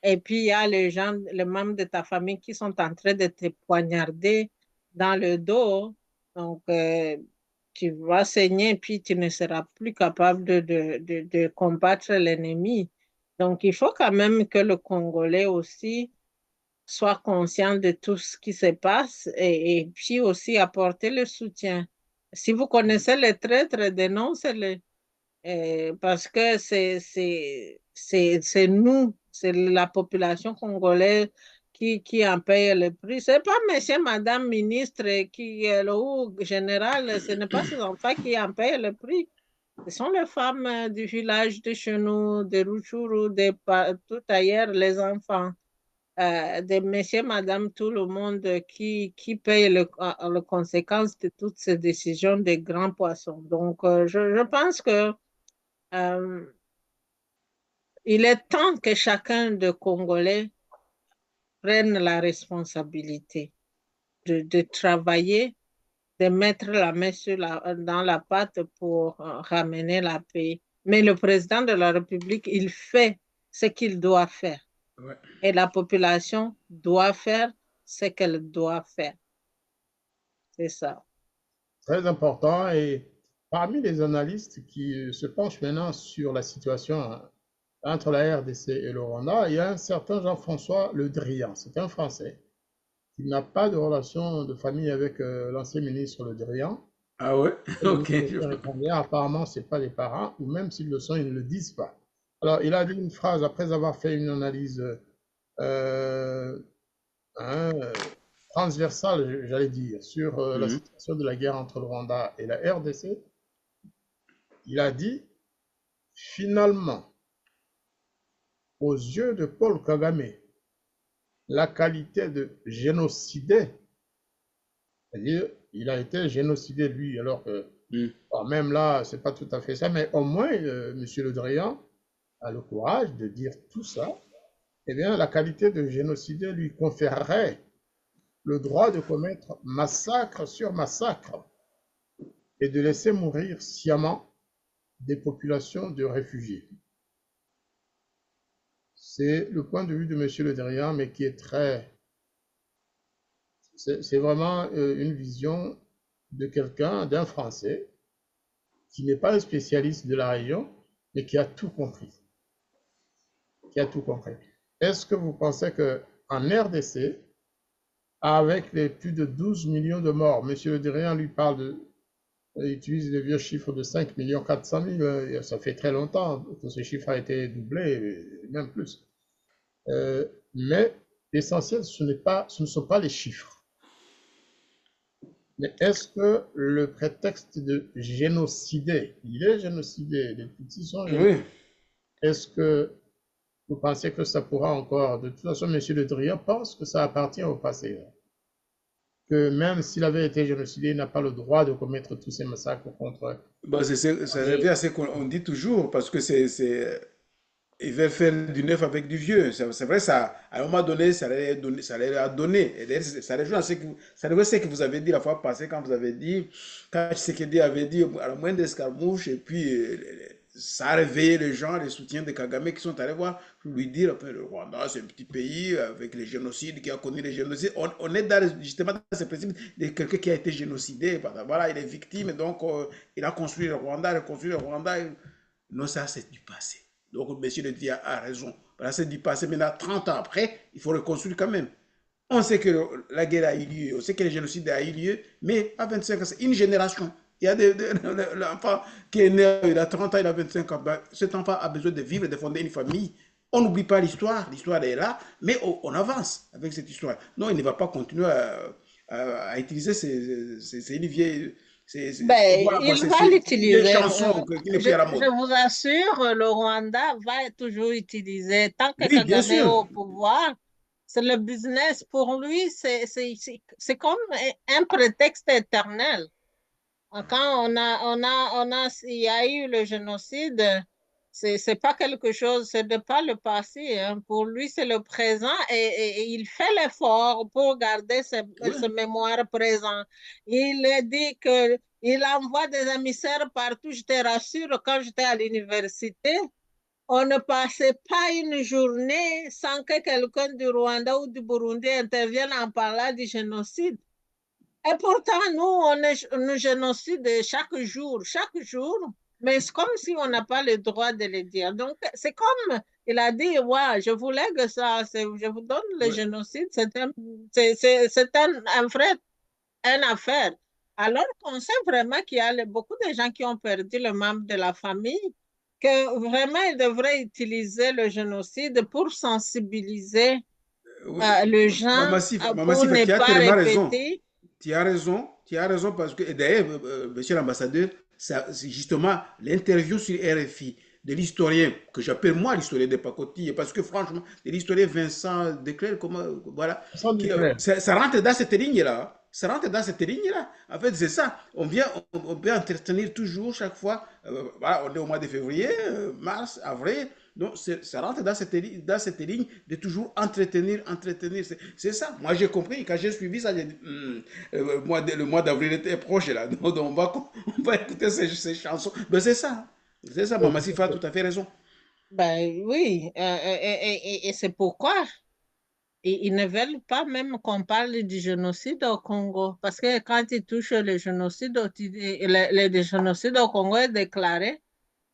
et puis il y a les membres de ta famille qui sont en train de te poignarder dans le dos, donc tu vas saigner, puis tu ne seras plus capable de combattre l'ennemi. Donc il faut quand même que le Congolais aussi soit conscient de tout ce qui se passe, et puis aussi apporter le soutien. Si vous connaissez les traîtres, dénoncez-les, parce que c'est nous, c'est la population congolaise qui en paye le prix. Ce n'est pas monsieur, madame ministre ou général, ce n'est pas ces enfants qui en payent le prix. Ce sont les femmes du village de chez nous, de Rutshuru, tout ailleurs, les enfants. De monsieur, madame, tout le monde qui paye les conséquences de toutes ces décisions des grands poissons. Donc, je pense que il est temps que chacun des Congolais prenne la responsabilité de travailler, de mettre la main dans la pâte pour ramener la paix. Mais le président de la République, il fait ce qu'il doit faire. Ouais. Et la population doit faire ce qu'elle doit faire. C'est ça. Très important. Et parmi les analystes qui se penchent maintenant sur la situation entre la RDC et le Rwanda, il y a un certain Jean-François Le Drian. C'est un Français qui n'a pas de relation de famille avec l'ancien ministre Le Drian. Ah ouais? Ok. Apparemment, ce n'est pas des parents, ou même s'ils le sont, ils ne le disent pas. Alors, il a dit une phrase après avoir fait une analyse transversale, j'allais dire, sur la situation de la guerre entre le Rwanda et la RDC. Il a dit, finalement, aux yeux de Paul Kagame, la qualité de génocidé, c'est-à-dire, il a été génocidé lui, alors que même là, c'est pas tout à fait ça, mais au moins, M. Le Drian a le courage de dire tout ça. Eh bien, la qualité de génocidé lui conférerait le droit de commettre massacre sur massacre et de laisser mourir sciemment des populations de réfugiés. C'est le point de vue de M. Le Drian, mais qui est très... C'est vraiment une vision de quelqu'un, d'un Français, qui n'est pas un spécialiste de la région, mais qui a tout compris. Qui a tout compris. Est-ce que vous pensez qu'en RDC, avec les plus de 12 millions de morts, M. Le Drian lui parle il utilise le vieux chiffre de 5 400 000, ça fait très longtemps que ce chiffre a été doublé, même plus. Mais l'essentiel, ce ne sont pas les chiffres. Mais est-ce que le prétexte de génocider, il est génocidé, les petits sont génocidés, est-ce que vous pensez que ça pourra encore, de toute façon, M. Le Drian pense que ça appartient au passé, que même s'il avait été génocidé, il n'a pas le droit de commettre tous ces massacres contre... Bah, ça revient à ce qu'on dit toujours, parce que il veut faire du neuf avec du vieux. C'est vrai, ça, à un moment donné, ça allait donner. Et ça rejoint ce que vous avez dit la fois passée, quand vous avez dit, quand Tshisekedi avait dit à la moindre escarmouche, et puis ça a réveillé les gens, les soutiens de Kagame qui sont allés voir, pour lui dire, le Rwanda, c'est un petit pays avec les génocides, qui a connu les génocides. On est justement dans ce principe de quelqu'un qui a été génocidé. Voilà, il est victime, donc il a construit le Rwanda, il a construit le Rwanda. Non, ça, c'est du passé. Donc, M. Le Drian a raison. Voilà, c'est du passé. Maintenant, 30 ans après, il faut reconstruire quand même. On sait que la guerre a eu lieu, on sait que le génocide a eu lieu, mais à 25 ans, c'est une génération. Il y a l'enfant qui est né, il a 30 ans, il a 25 ans. Ben, cet enfant a besoin de vivre, de fonder une famille. On n'oublie pas l'histoire est là, mais on avance avec cette histoire. Non, il ne va pas continuer à utiliser c'est une vieille... il va l'utiliser. Je vous assure, le Rwanda va toujours utiliser. Tant que Kagame est au pouvoir, c'est le business. Pour lui, c'est comme un prétexte éternel. Quand il y a eu le génocide, c'est pas quelque chose, c'est pas le passé. Hein. Pour lui, c'est le présent et il fait l'effort pour garder ce mémoire présent. Il dit que il envoie des émissaires partout. Je te rassure, quand j'étais à l'université, on ne passait pas une journée sans que quelqu'un du Rwanda ou du Burundi intervienne en parlant du génocide. Et pourtant, nous génocide chaque jour, mais c'est comme si on n'a pas le droit de le dire. Donc, c'est comme il a dit, ouais, je vous lègue ça, je vous donne le génocide, c'est une affaire. Alors qu'on sait vraiment qu'il y a beaucoup de gens qui ont perdu le membre de la famille, que vraiment ils devraient utiliser le génocide pour sensibiliser les gens pour ne pas répéter. Tu as raison parce que, d'ailleurs, monsieur l'ambassadeur, c'est justement l'interview sur RFI de l'historien, que j'appelle moi l'historien de Pacotille, parce que franchement, de l'historien Vincent Declerc, voilà, ça rentre dans cette ligne-là. Ça rentre dans cette ligne-là. En fait, c'est ça. On peut entretenir toujours, chaque fois. Voilà, on est au mois de février, mars, avril. Donc, ça rentre dans cette ligne de toujours entretenir. C'est ça. Moi, j'ai compris. Quand j'ai suivi ça, j'ai dit, le mois d'avril était proche, là. Donc, on va écouter ces chansons. Ben, c'est ça. C'est ça. Maman Sifa a tout à fait raison. Ben oui, et c'est pourquoi ils ne veulent pas même qu'on parle du génocide au Congo. Parce que quand ils touchent le génocide, le génocide au Congo est déclaré.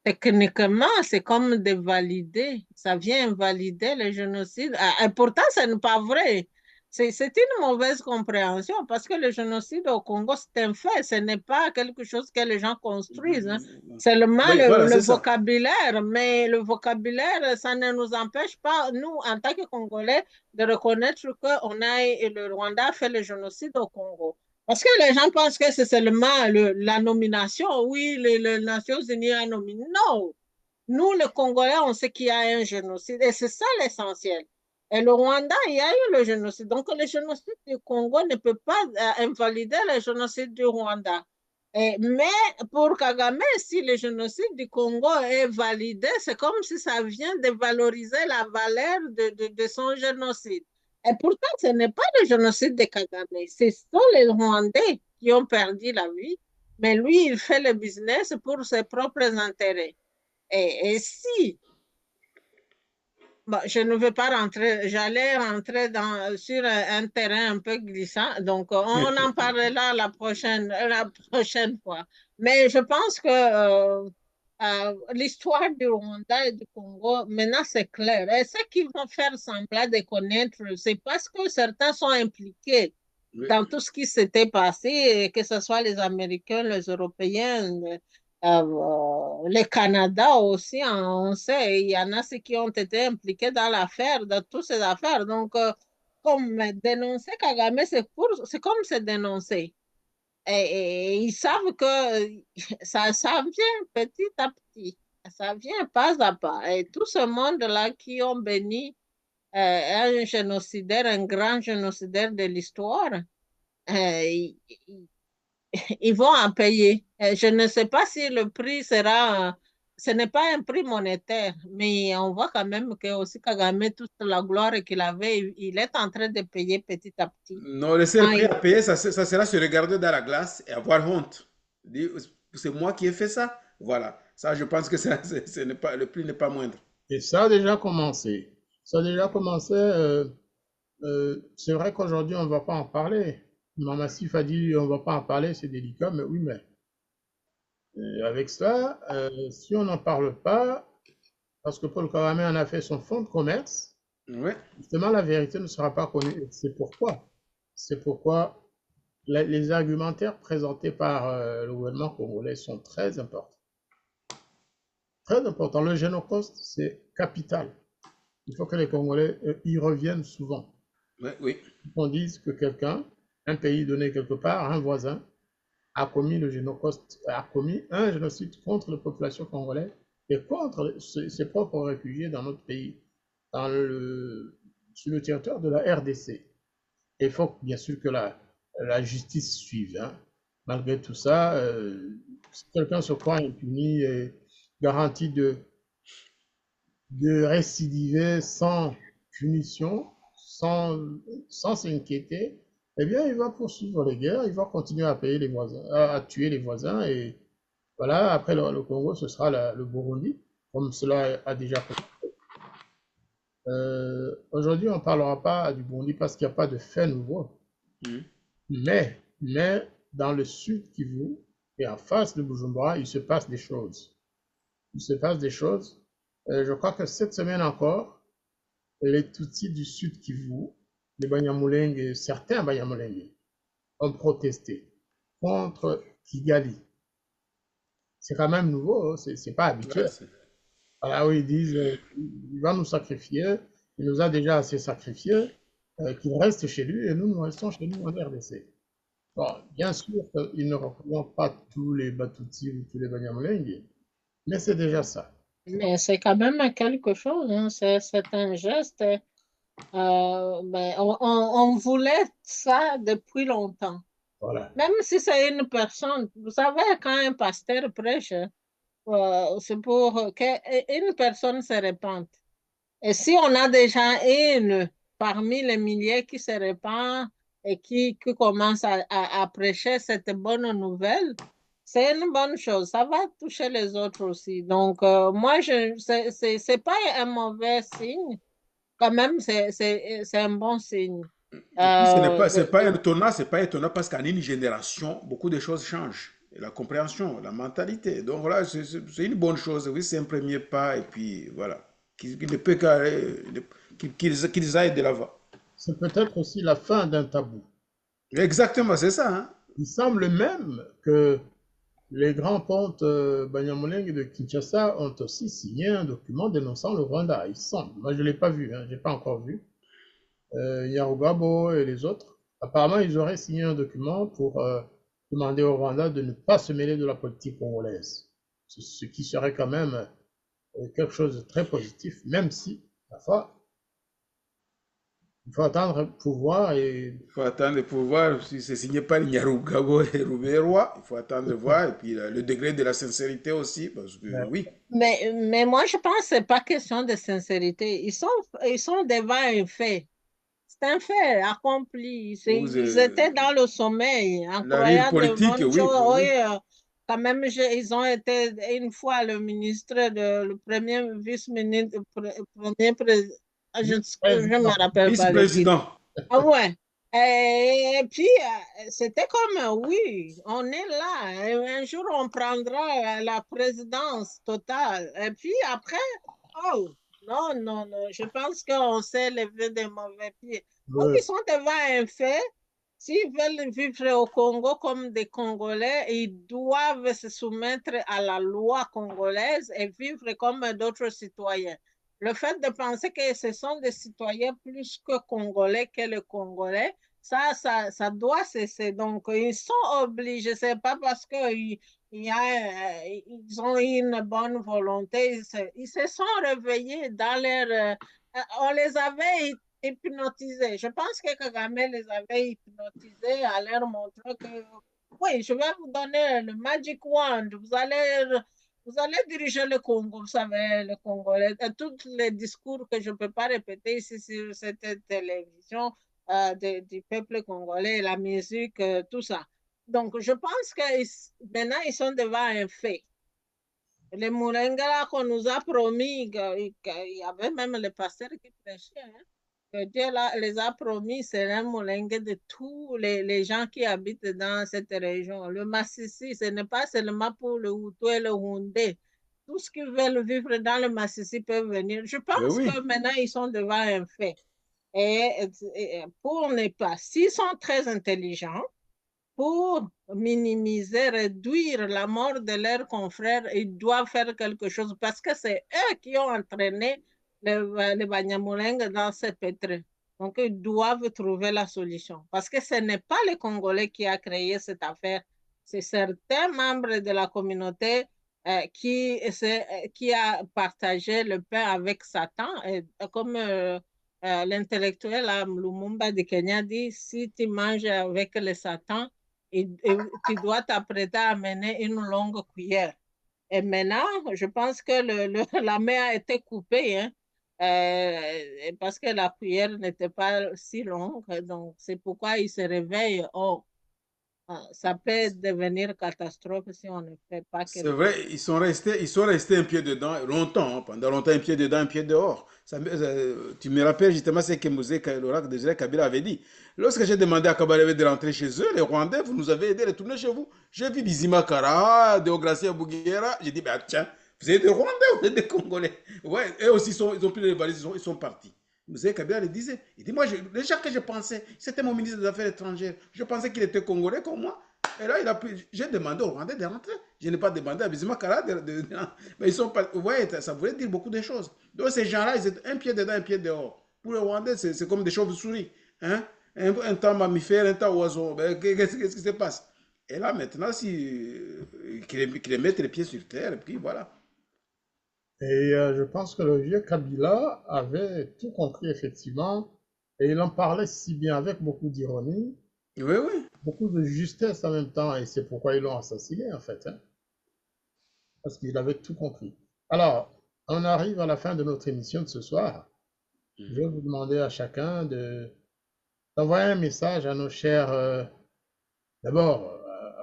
Techniquement, c'est comme de valider. Ça vient invalider le génocide. Et pourtant, ce n'est pas vrai. C'est une mauvaise compréhension parce que le génocide au Congo, c'est un fait. Ce n'est pas quelque chose que les gens construisent, hein. Seulement Oui, voilà, le c'est ça. vocabulaire. Mais le vocabulaire, ça ne nous empêche pas, nous, en tant que Congolais, de reconnaître qu'on a, le Rwanda a fait le génocide au Congo. Parce que les gens pensent que c'est seulement la nomination. Oui, les Nations Unies ont nominé. Non, nous, les Congolais, on sait qu'il y a un génocide et c'est ça l'essentiel. Et le Rwanda, il y a eu le génocide. Donc, le génocide du Congo ne peut pas invalider le génocide du Rwanda. Mais pour Kagame, si le génocide du Congo est validé, c'est comme si ça vient de valoriser la valeur de son génocide. Et pourtant, ce n'est pas le génocide de Kagame. Ce sont les Rwandais qui ont perdu la vie. Mais lui, il fait le business pour ses propres intérêts. Et si, bon, je ne veux pas rentrer, j'allais rentrer sur un terrain un peu glissant, donc on en parlera la prochaine fois. Mais je pense que l'histoire du Rwanda et du Congo, maintenant c'est clair. Et ceux qui vont faire semblant de connaître, c'est parce que certains sont impliqués Oui. dans tout ce qui s'était passé, que ce soit les Américains, les Européens, le Canada aussi, hein, on sait, il y en a ceux qui ont été impliqués dans l'affaire, dans toutes ces affaires. Donc, comme dénoncer Kagame, c'est comme se dénoncer. Et ils savent que ça vient petit à petit, ça vient pas à pas. Et tout ce monde-là qui ont béni un génocidaire, un grand génocidaire de l'histoire, ils, ils vont en payer. Je ne sais pas si le prix sera, ce n'est pas un prix monétaire, mais on voit quand même que aussi Kagame, toute la gloire qu'il avait, il est en train de payer petit à petit. Non, le seul Quand prix il- à payer, ça sera se regarder dans la glace et avoir honte. Dire, c'est moi qui ai fait ça. Voilà. Ça, je pense que ce n'est pas, le prix n'est pas moindre. Et ça a déjà commencé. Ça a déjà commencé. C'est vrai qu'aujourd'hui, on ne va pas en parler. Mama Sif a dit on ne va pas en parler, c'est délicat, mais oui, mais avec ça, si on n'en parle pas, parce que Paul Kagame en a fait son fonds de commerce, Oui. justement, la vérité ne sera pas connue. Et c'est pourquoi. C'est pourquoi les argumentaires présentés par le gouvernement congolais sont très importants. Très important. Le génocide, c'est capital. Il faut que les Congolais y reviennent souvent. Oui, oui. On dise que quelqu'un, un pays donné quelque part, un voisin, a commis le génocide, a commis un génocide contre la population congolaise et contre ses propres réfugiés dans notre pays, sur le territoire de la RDC. Et il faut bien sûr que la justice suive, hein. Malgré tout ça, si quelqu'un se croit impuni et garanti de récidiver sans punition, sans s'inquiéter, eh bien, il va poursuivre les guerres, il va continuer à payer les voisins, à tuer les voisins, et voilà, après le Congo, ce sera le Burundi, comme cela a déjà commencé. Aujourd'hui, on ne parlera pas du Burundi parce qu'il n'y a pas de fait nouveau, mais dans le sud Kivu et en face de Bujumbura, il se passe des choses. Il se passe des choses. Je crois que cette semaine encore, les Tutsis du sud Kivu, les Banyamulenge, certains Banyamulenge, ont protesté contre Kigali. C'est quand même nouveau, hein, c'est pas habituel. Ouais, Voilà, où ils disent, il va nous sacrifier, il nous a déjà assez sacrifié, qu'il reste chez lui et nous restons chez nous en RDC. Bon, bien sûr qu'ils ne représentent pas tous les Batutsi ou tous les Banyamulenge, mais c'est déjà ça. Mais c'est quand même quelque chose, hein. C'est un geste. Ben, on voulait ça depuis longtemps. Voilà. Même si c'est une personne, vous savez, quand un pasteur prêche, c'est pour qu'une personne se répande. Et si on a déjà une parmi les milliers qui se répand et qui commence à prêcher cette bonne nouvelle, C'est une bonne chose. Ça va toucher les autres aussi. Donc, moi, c'est pas un mauvais signe. Quand même, c'est un bon signe. Et puis, c'est De- pas étonnant parce qu'en une génération, beaucoup de choses changent. Et la compréhension, la mentalité. Donc voilà, c'est une bonne chose. Oui, c'est un premier pas. Et puis voilà, qu'il ne peut qu'ils aillent de l'avant. C'est peut-être aussi la fin d'un tabou. Exactement, c'est ça. Hein? Il semble même que les grands pontes Banyamulenge de Kinshasa ont aussi signé un document dénonçant le Rwanda. Il semble. Moi, je ne l'ai pas vu, hein, je n'ai pas encore vu. Yarugabo et les autres. Apparemment, ils auraient signé un document pour demander au Rwanda de ne pas se mêler de la politique congolaise. Ce qui serait quand même quelque chose de très positif, même si, parfois, il faut attendre pour voir et Il faut attendre pour voir si c'est signé par Nyarugabo et Rouverois. Il faut attendre de voir. Et puis le degré de la sincérité aussi, parce que oui. mais moi, je pense que c'est pas question de sincérité. Ils sont devant un fait. C'est un fait accompli. Vous, Ils étaient dans le sommeil, en la rire croyant de politique, bonnes oui, choses. oui. Oui, quand même, ils ont été une fois le premier vice-ministre, premier président. Je ne me rappelle pas le titre. Vice-président. Ah ouais. Et puis, c'était comme, oui, on est là. Et un jour, on prendra la présidence totale. Et puis après, oh, non, non, non. Je pense qu'on s'est levé des mauvais pieds. Donc, ils sont devant un fait. S'ils veulent vivre au Congo comme des Congolais, ils doivent se soumettre à la loi congolaise et vivre comme d'autres citoyens. Le fait de penser que ce sont des citoyens plus que Congolais que les Congolais, ça doit cesser. Donc, ils sont obligés. C'est pas parce qu'ils ils ont une bonne volonté. Ils se sont réveillés dans leur... on les avait hypnotisés. Je pense que Kagame les avait hypnotisés à leur montrer que, oui, je vais vous donner le magic wand. Vous allez diriger le Congo, vous savez, le Congolais. Tous les discours que je ne peux pas répéter ici sur cette télévision du peuple congolais, la musique, tout ça. Donc, je pense que maintenant, ils sont devant un fait. Les Moulenga qu'on nous a promis, il y avait même les pasteurs qui prêchaient, hein, que Dieu les a promis, c'est un Moulenga de tous les gens qui habitent dans cette région. Le Massissi, ce n'est pas seulement pour le Hutu et le Houndé. Tous ceux qui veulent vivre dans le Massissi peuvent venir. Je Mais pense oui. que maintenant, ils sont devant un fait. Et pour ne pas, s'ils sont très intelligents, pour minimiser, réduire la mort de leurs confrères, ils doivent faire quelque chose parce que c'est eux qui ont entraîné les Banyamulenge dans ce pétrin. Donc, ils doivent trouver la solution parce que ce n'est pas les Congolais qui a créé cette affaire, c'est certains membres de la communauté qui a partagé le pain avec Satan. Et, comme l'intellectuel Lumumba de Kenya dit, si tu manges avec le Satan, et tu dois t'apprêter à amener une longue cuillère. Et maintenant, je pense que la main a été coupée, hein, parce que la cuillère n'était pas si longue. Donc, c'est pourquoi il se réveille. Oh, ça peut devenir catastrophe si on ne fait pas C'est quelque vrai, chose. ils sont restés un pied dedans longtemps, hein, pendant longtemps, un pied dedans, un pied dehors. Tu me rappelles justement ce que l'oracle de Joseph Kabila avait dit. Lorsque j'ai demandé à Kabarebe de rentrer chez eux, les Rwandais, vous nous avez aidé à retourner chez vous. J'ai vu Bizima Kara, Deogracia Bouguera. J'ai dit, bah, tiens, vous êtes des Rwandais, vous êtes des Congolais. Ouais, eux aussi, ils ont pris les valises, ils sont partis. Joseph Kabila le disait. Il dit, moi, les gens que je pensais, c'était mon ministre des Affaires étrangères. Je pensais qu'il était Congolais comme moi. Et là, j'ai demandé aux Rwandais de rentrer. Je n'ai pas demandé à Bizima Kara mais ils sont pas. Vous voyez, ça voulait dire beaucoup de choses. Donc, ces gens-là, ils étaient un pied dedans, un pied dehors. Pour les Rwandais, c'est comme des chauves-souris. Hein? Un temps mammifère, un temps oiseau. Qu'est-ce qui se passe? Et là, maintenant, qu'ils les mettent les pieds sur terre, et puis voilà. Et je pense que le vieux Kabila avait tout compris, effectivement, et il en parlait si bien, avec beaucoup d'ironie, Oui, oui. beaucoup de justesse en même temps, et c'est pourquoi ils l'ont assassiné, en fait, hein, parce qu'il avait tout compris. Alors, on arrive à la fin de notre émission de ce soir. Je vais vous demander à chacun d'envoyer un message à nos chers, d'abord,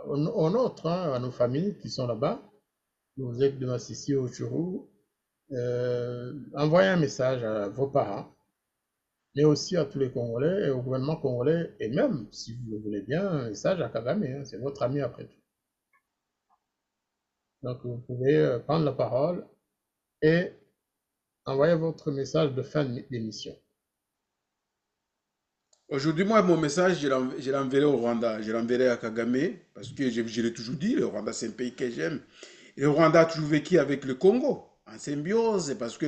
aux nôtres, hein, à nos familles qui sont là-bas. Vous êtes de Massissi au Tchourou. Envoyez un message à vos parents, mais aussi à tous les Congolais et au gouvernement congolais, et même, si vous le voulez bien, un message à Kagame, hein, c'est votre ami après tout. Donc vous pouvez prendre la parole et envoyer votre message de fin d'émission. Aujourd'hui, moi, mon message, je l'enverrai au Rwanda. Je l'enverrai à Kagame, parce que je l'ai toujours dit, le Rwanda, c'est un pays que j'aime. Et le Rwanda a toujours vécu avec le Congo, en symbiose, parce que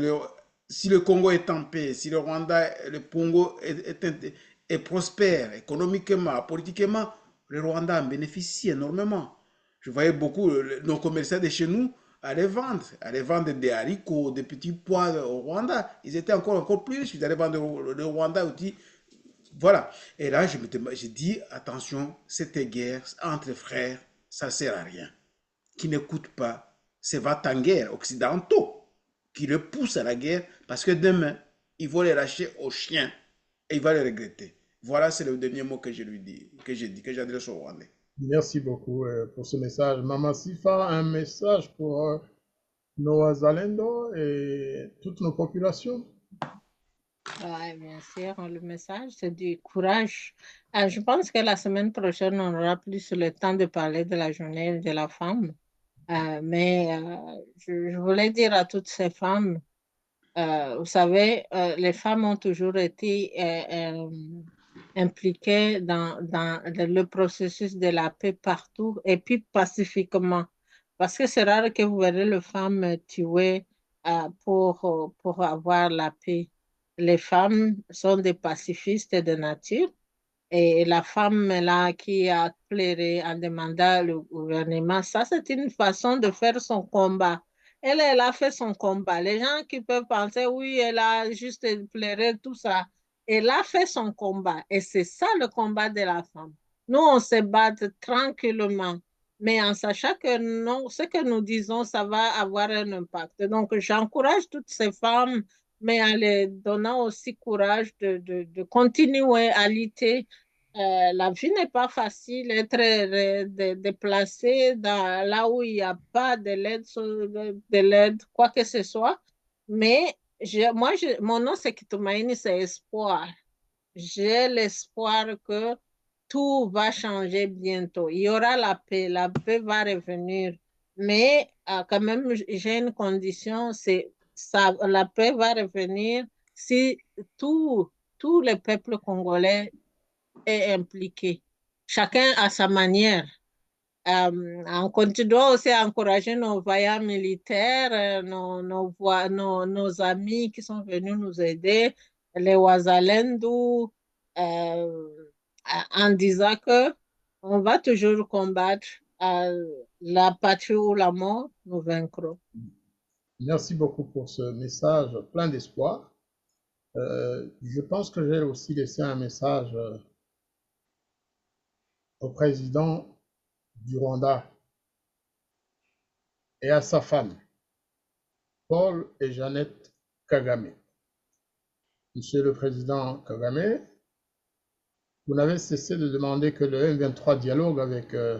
si le Congo est en paix, si le Rwanda, le Congo est prospère économiquement, politiquement, le Rwanda en bénéficie énormément. Je voyais beaucoup nos commerçants de chez nous allaient vendre des haricots, des petits pois au Rwanda. Ils étaient encore plus riches. Ils allaient vendre le Rwanda aussi. Voilà. Et là, j'ai dit, attention, cette guerre entre frères, ça ne sert à rien. Qui n'écoute pas ces va-t-en-guerre occidentaux qui le poussent à la guerre parce que demain, ils vont les lâcher aux chiens et il va les regretter. Voilà, c'est le dernier mot que je lui dis, que j'adresse au Rwandais. Merci beaucoup pour ce message. Maman Sifa, un message pour nos Wazalendo et toutes nos populations. Oui, bien sûr, le message, c'est du courage. Je pense que la semaine prochaine, on aura plus le temps de parler de la journée de la femme. Mais je voulais dire à toutes ces femmes, vous savez, les femmes ont toujours été impliquées dans le processus de la paix partout et puis pacifiquement. Parce que c'est rare que vous verrez les femmes tuées pour avoir la paix. Les femmes sont des pacifistes de nature. Et la femme là qui a pleuré en demandant le gouvernement, ça c'est une façon de faire son combat. Elle a fait son combat. Les gens qui peuvent penser, oui, elle a juste pleuré, tout ça. Elle a fait son combat. Et c'est ça le combat de la femme. Nous, on se bat tranquillement, mais en sachant que non, ce que nous disons, ça va avoir un impact. Donc, j'encourage toutes ces femmes, mais en les donnant aussi courage de continuer à lutter. La vie n'est pas facile, être déplacé là où il n'y a pas de l'aide, quoi que ce soit. Mais mon nom, c'est Kitumaini, c'est espoir. J'ai l'espoir que tout va changer bientôt. Il y aura la paix va revenir. Mais quand même, j'ai une condition, c'est ça, la paix va revenir si tout le peuple congolais est impliqué, chacun à sa manière. On continue aussi à encourager nos vaillants militaires, nos amis qui sont venus nous aider, les Wazalendo, en disant que on va toujours combattre la patrie ou la mort, nous vaincrons. Merci beaucoup pour ce message plein d'espoir. Je pense que j'ai aussi laissé un message au président du Rwanda et à sa femme, Paul et Jeannette Kagame. Monsieur le Président Kagame, vous n'avez cessé de demander que le M23 dialogue avec le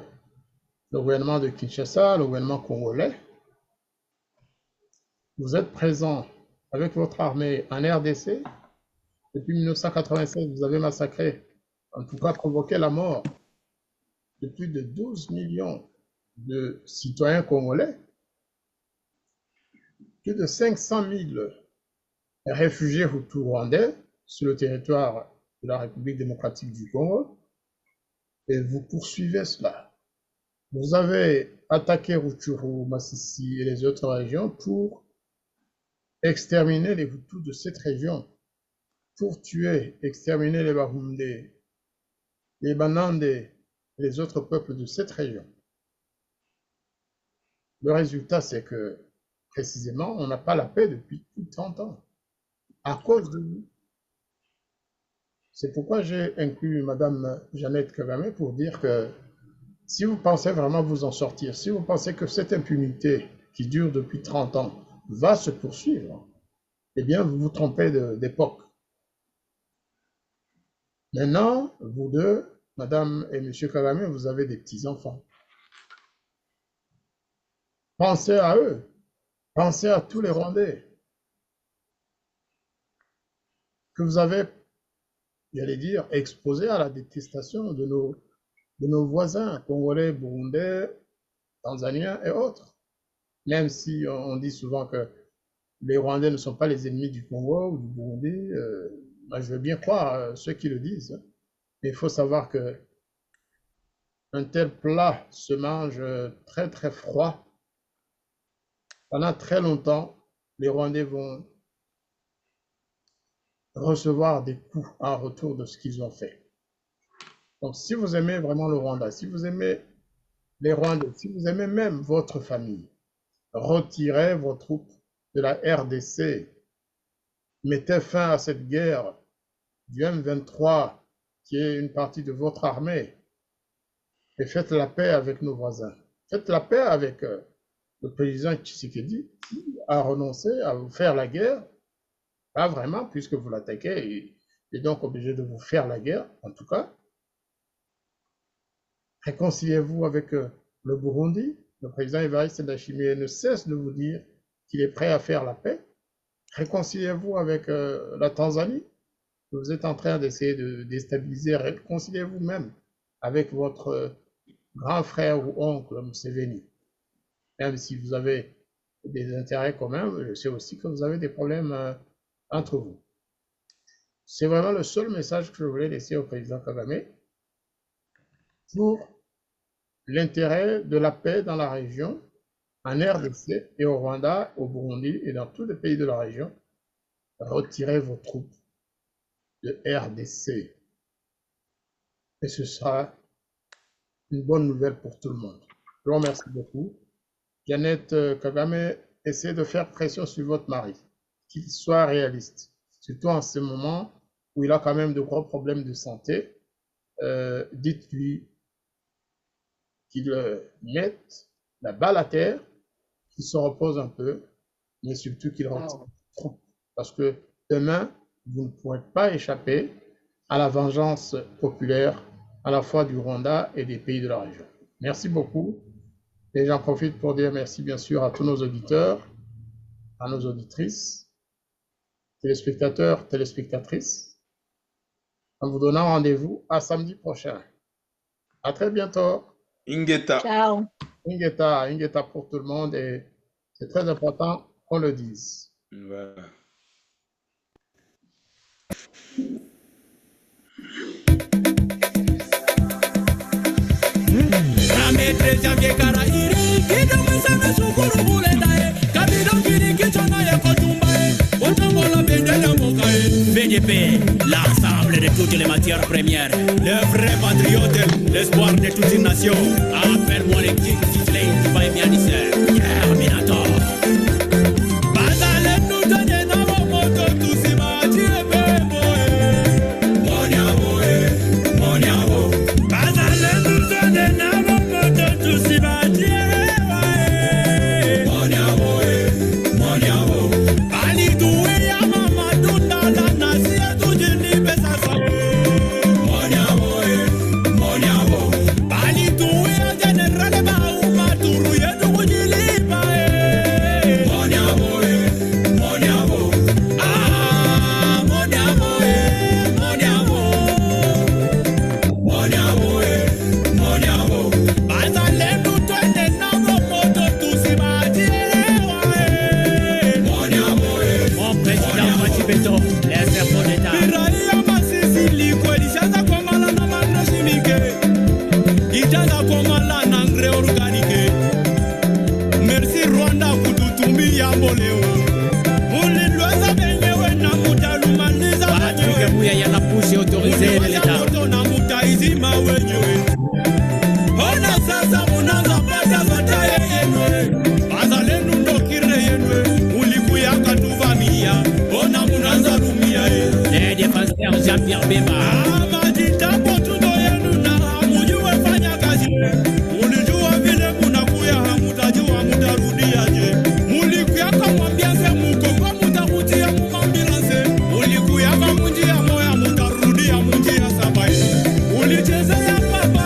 gouvernement de Kinshasa, le gouvernement congolais. Vous êtes présent avec votre armée en RDC. Depuis 1996, vous avez massacré, en tout cas provoqué la mort de plus de 12 millions de citoyens congolais, plus de 500 000 réfugiés hutus rwandais sur le territoire de la République démocratique du Congo, et vous poursuivez cela. Vous avez attaqué Rutshuru, Masisi et les autres régions pour exterminer les Hutus de cette région, pour tuer, exterminer les Bahundés, les Banandés, les autres peuples de cette région. Le résultat, c'est que, précisément, on n'a pas la paix depuis plus de 30 ans, à cause de vous. C'est pourquoi j'ai inclus Madame Jeannette Kagame pour dire que si vous pensez vraiment vous en sortir, si vous pensez que cette impunité qui dure depuis 30 ans va se poursuivre, eh bien, vous vous trompez d'époque. Maintenant, vous deux, Madame et Monsieur Kagame, vous avez des petits-enfants. Pensez à eux. Pensez à tous les Rwandais que vous avez, j'allais dire, exposés à la détestation de nos voisins congolais, burundais, tanzaniens et autres. Même si on dit souvent que les Rwandais ne sont pas les ennemis du Congo ou du Burundi, moi je veux bien croire ceux qui le disent. Mais il faut savoir que un tel plat se mange très très froid. Pendant très longtemps, les Rwandais vont recevoir des coups en retour de ce qu'ils ont fait. Donc si vous aimez vraiment le Rwanda, si vous aimez les Rwandais, si vous aimez même votre famille, retirez vos troupes de la RDC. Mettez fin à cette guerre du M23 qui est une partie de votre armée et faites la paix avec nos voisins. Faites la paix avec le président Tshisekedi qui a renoncé à vous faire la guerre, pas vraiment puisque vous l'attaquez et donc obligé de vous faire la guerre, en tout cas. Réconciliez-vous avec le Burundi. Le président Evariste Ndayishimiye ne cesse de vous dire qu'il est prêt à faire la paix. Réconciliez-vous avec la Tanzanie. Vous êtes en train d'essayer de déstabiliser. Réconciliez-vous même avec votre grand frère ou oncle Museveni. Même si vous avez des intérêts communs, je sais aussi que vous avez des problèmes entre vous. C'est vraiment le seul message que je voulais laisser au président Kagame pour l'intérêt de la paix dans la région, en RDC et au Rwanda, au Burundi et dans tous les pays de la région. Retirez vos troupes de RDC. Et ce sera une bonne nouvelle pour tout le monde. Je vous remercie beaucoup. Janet Kagame, essayez de faire pression sur votre mari, qu'il soit réaliste, surtout en ce moment où il a quand même de gros problèmes de santé. Dites-lui qu'il mette la balle à terre, qu'il se repose un peu, mais surtout qu'il retire trop. Parce que demain, vous ne pourrez pas échapper à la vengeance populaire à la fois du Rwanda et des pays de la région. Merci beaucoup. Et j'en profite pour dire merci bien sûr à tous nos auditeurs, à nos auditrices, téléspectateurs, téléspectatrices, en vous donnant rendez-vous à samedi prochain. À très bientôt. Ingeta. Ciao. Ingeta pour tout le monde et c'est très important qu'on le dise. Voilà. VDP, l'ensemble de toutes les matières premières, le vrai patriote, l'espoir de toute une nation. Appelle-moi les King Sisley, tu vas aimer Anisseur, Terminator. Jean-Pierre Bemba. Ulicheza ya papa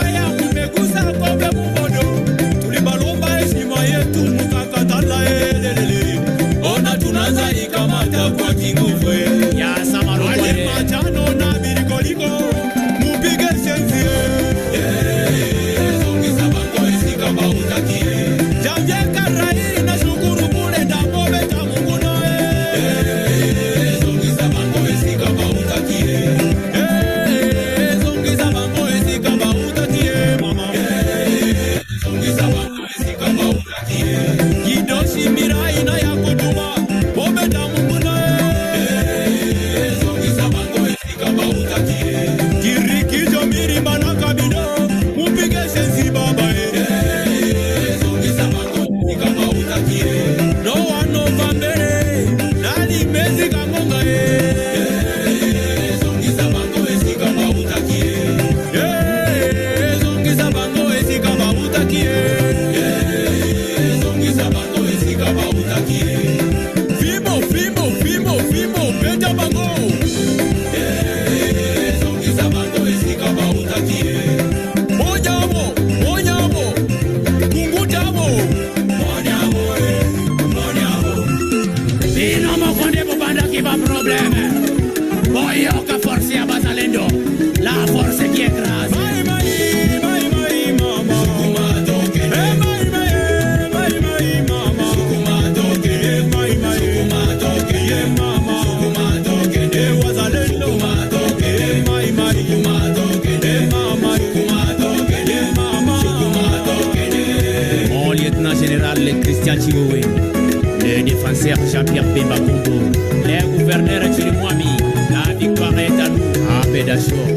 Le défenseur Jean-Pierre Bemba Combo, le gouverneur Chirimwami, la victoire est à nous, à Bédachor,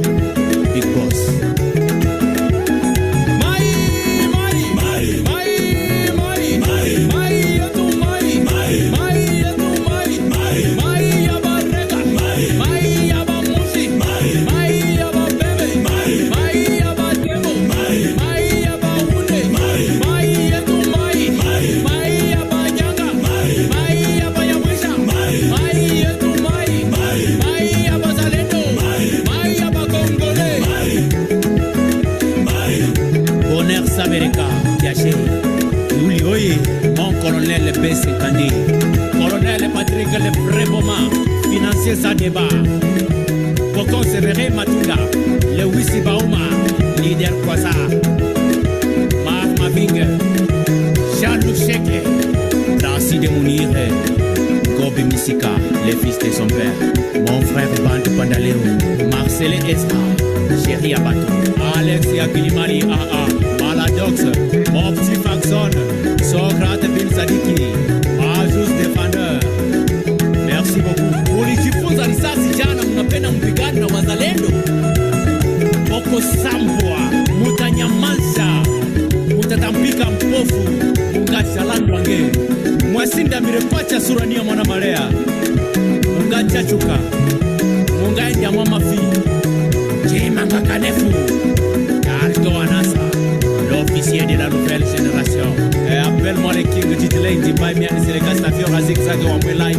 Big Boss. Mon colonel B. Kandi, colonel Patrick Le Vréboma, financier sans débat. Bokon Severé Matunda, le Wissi Bauma, leader Kwaza, Marc Maving, Jean-Luc Cheke, Darcy de Mounir, Gobi Misika, le fils de son père, mon frère Bande Pandaleo, Marcel Esra, Chéri Abato, Alex Yakilimari AA, Maladox, mon petit Faxon, Socrate Bin Sadiki, Ajus Défendeur. Merci beaucoup. Ulijifunza risasi jana, mnapenda mpigano na wazalendo. Boko Sambwa, mutanyamaza, mutatampika mpofu, mukashalandu wange. Mwasinda mirepacha surania mwana malea. Mungacha chuka, mungaenda mwamafi. Jimanga kanefu, Alto Anasa, l'officier de la nouvelle génération. Appelle-moi le king du Dilay, Dimay, Mian, c'est le gars, ça fait au Razig, ça, Life,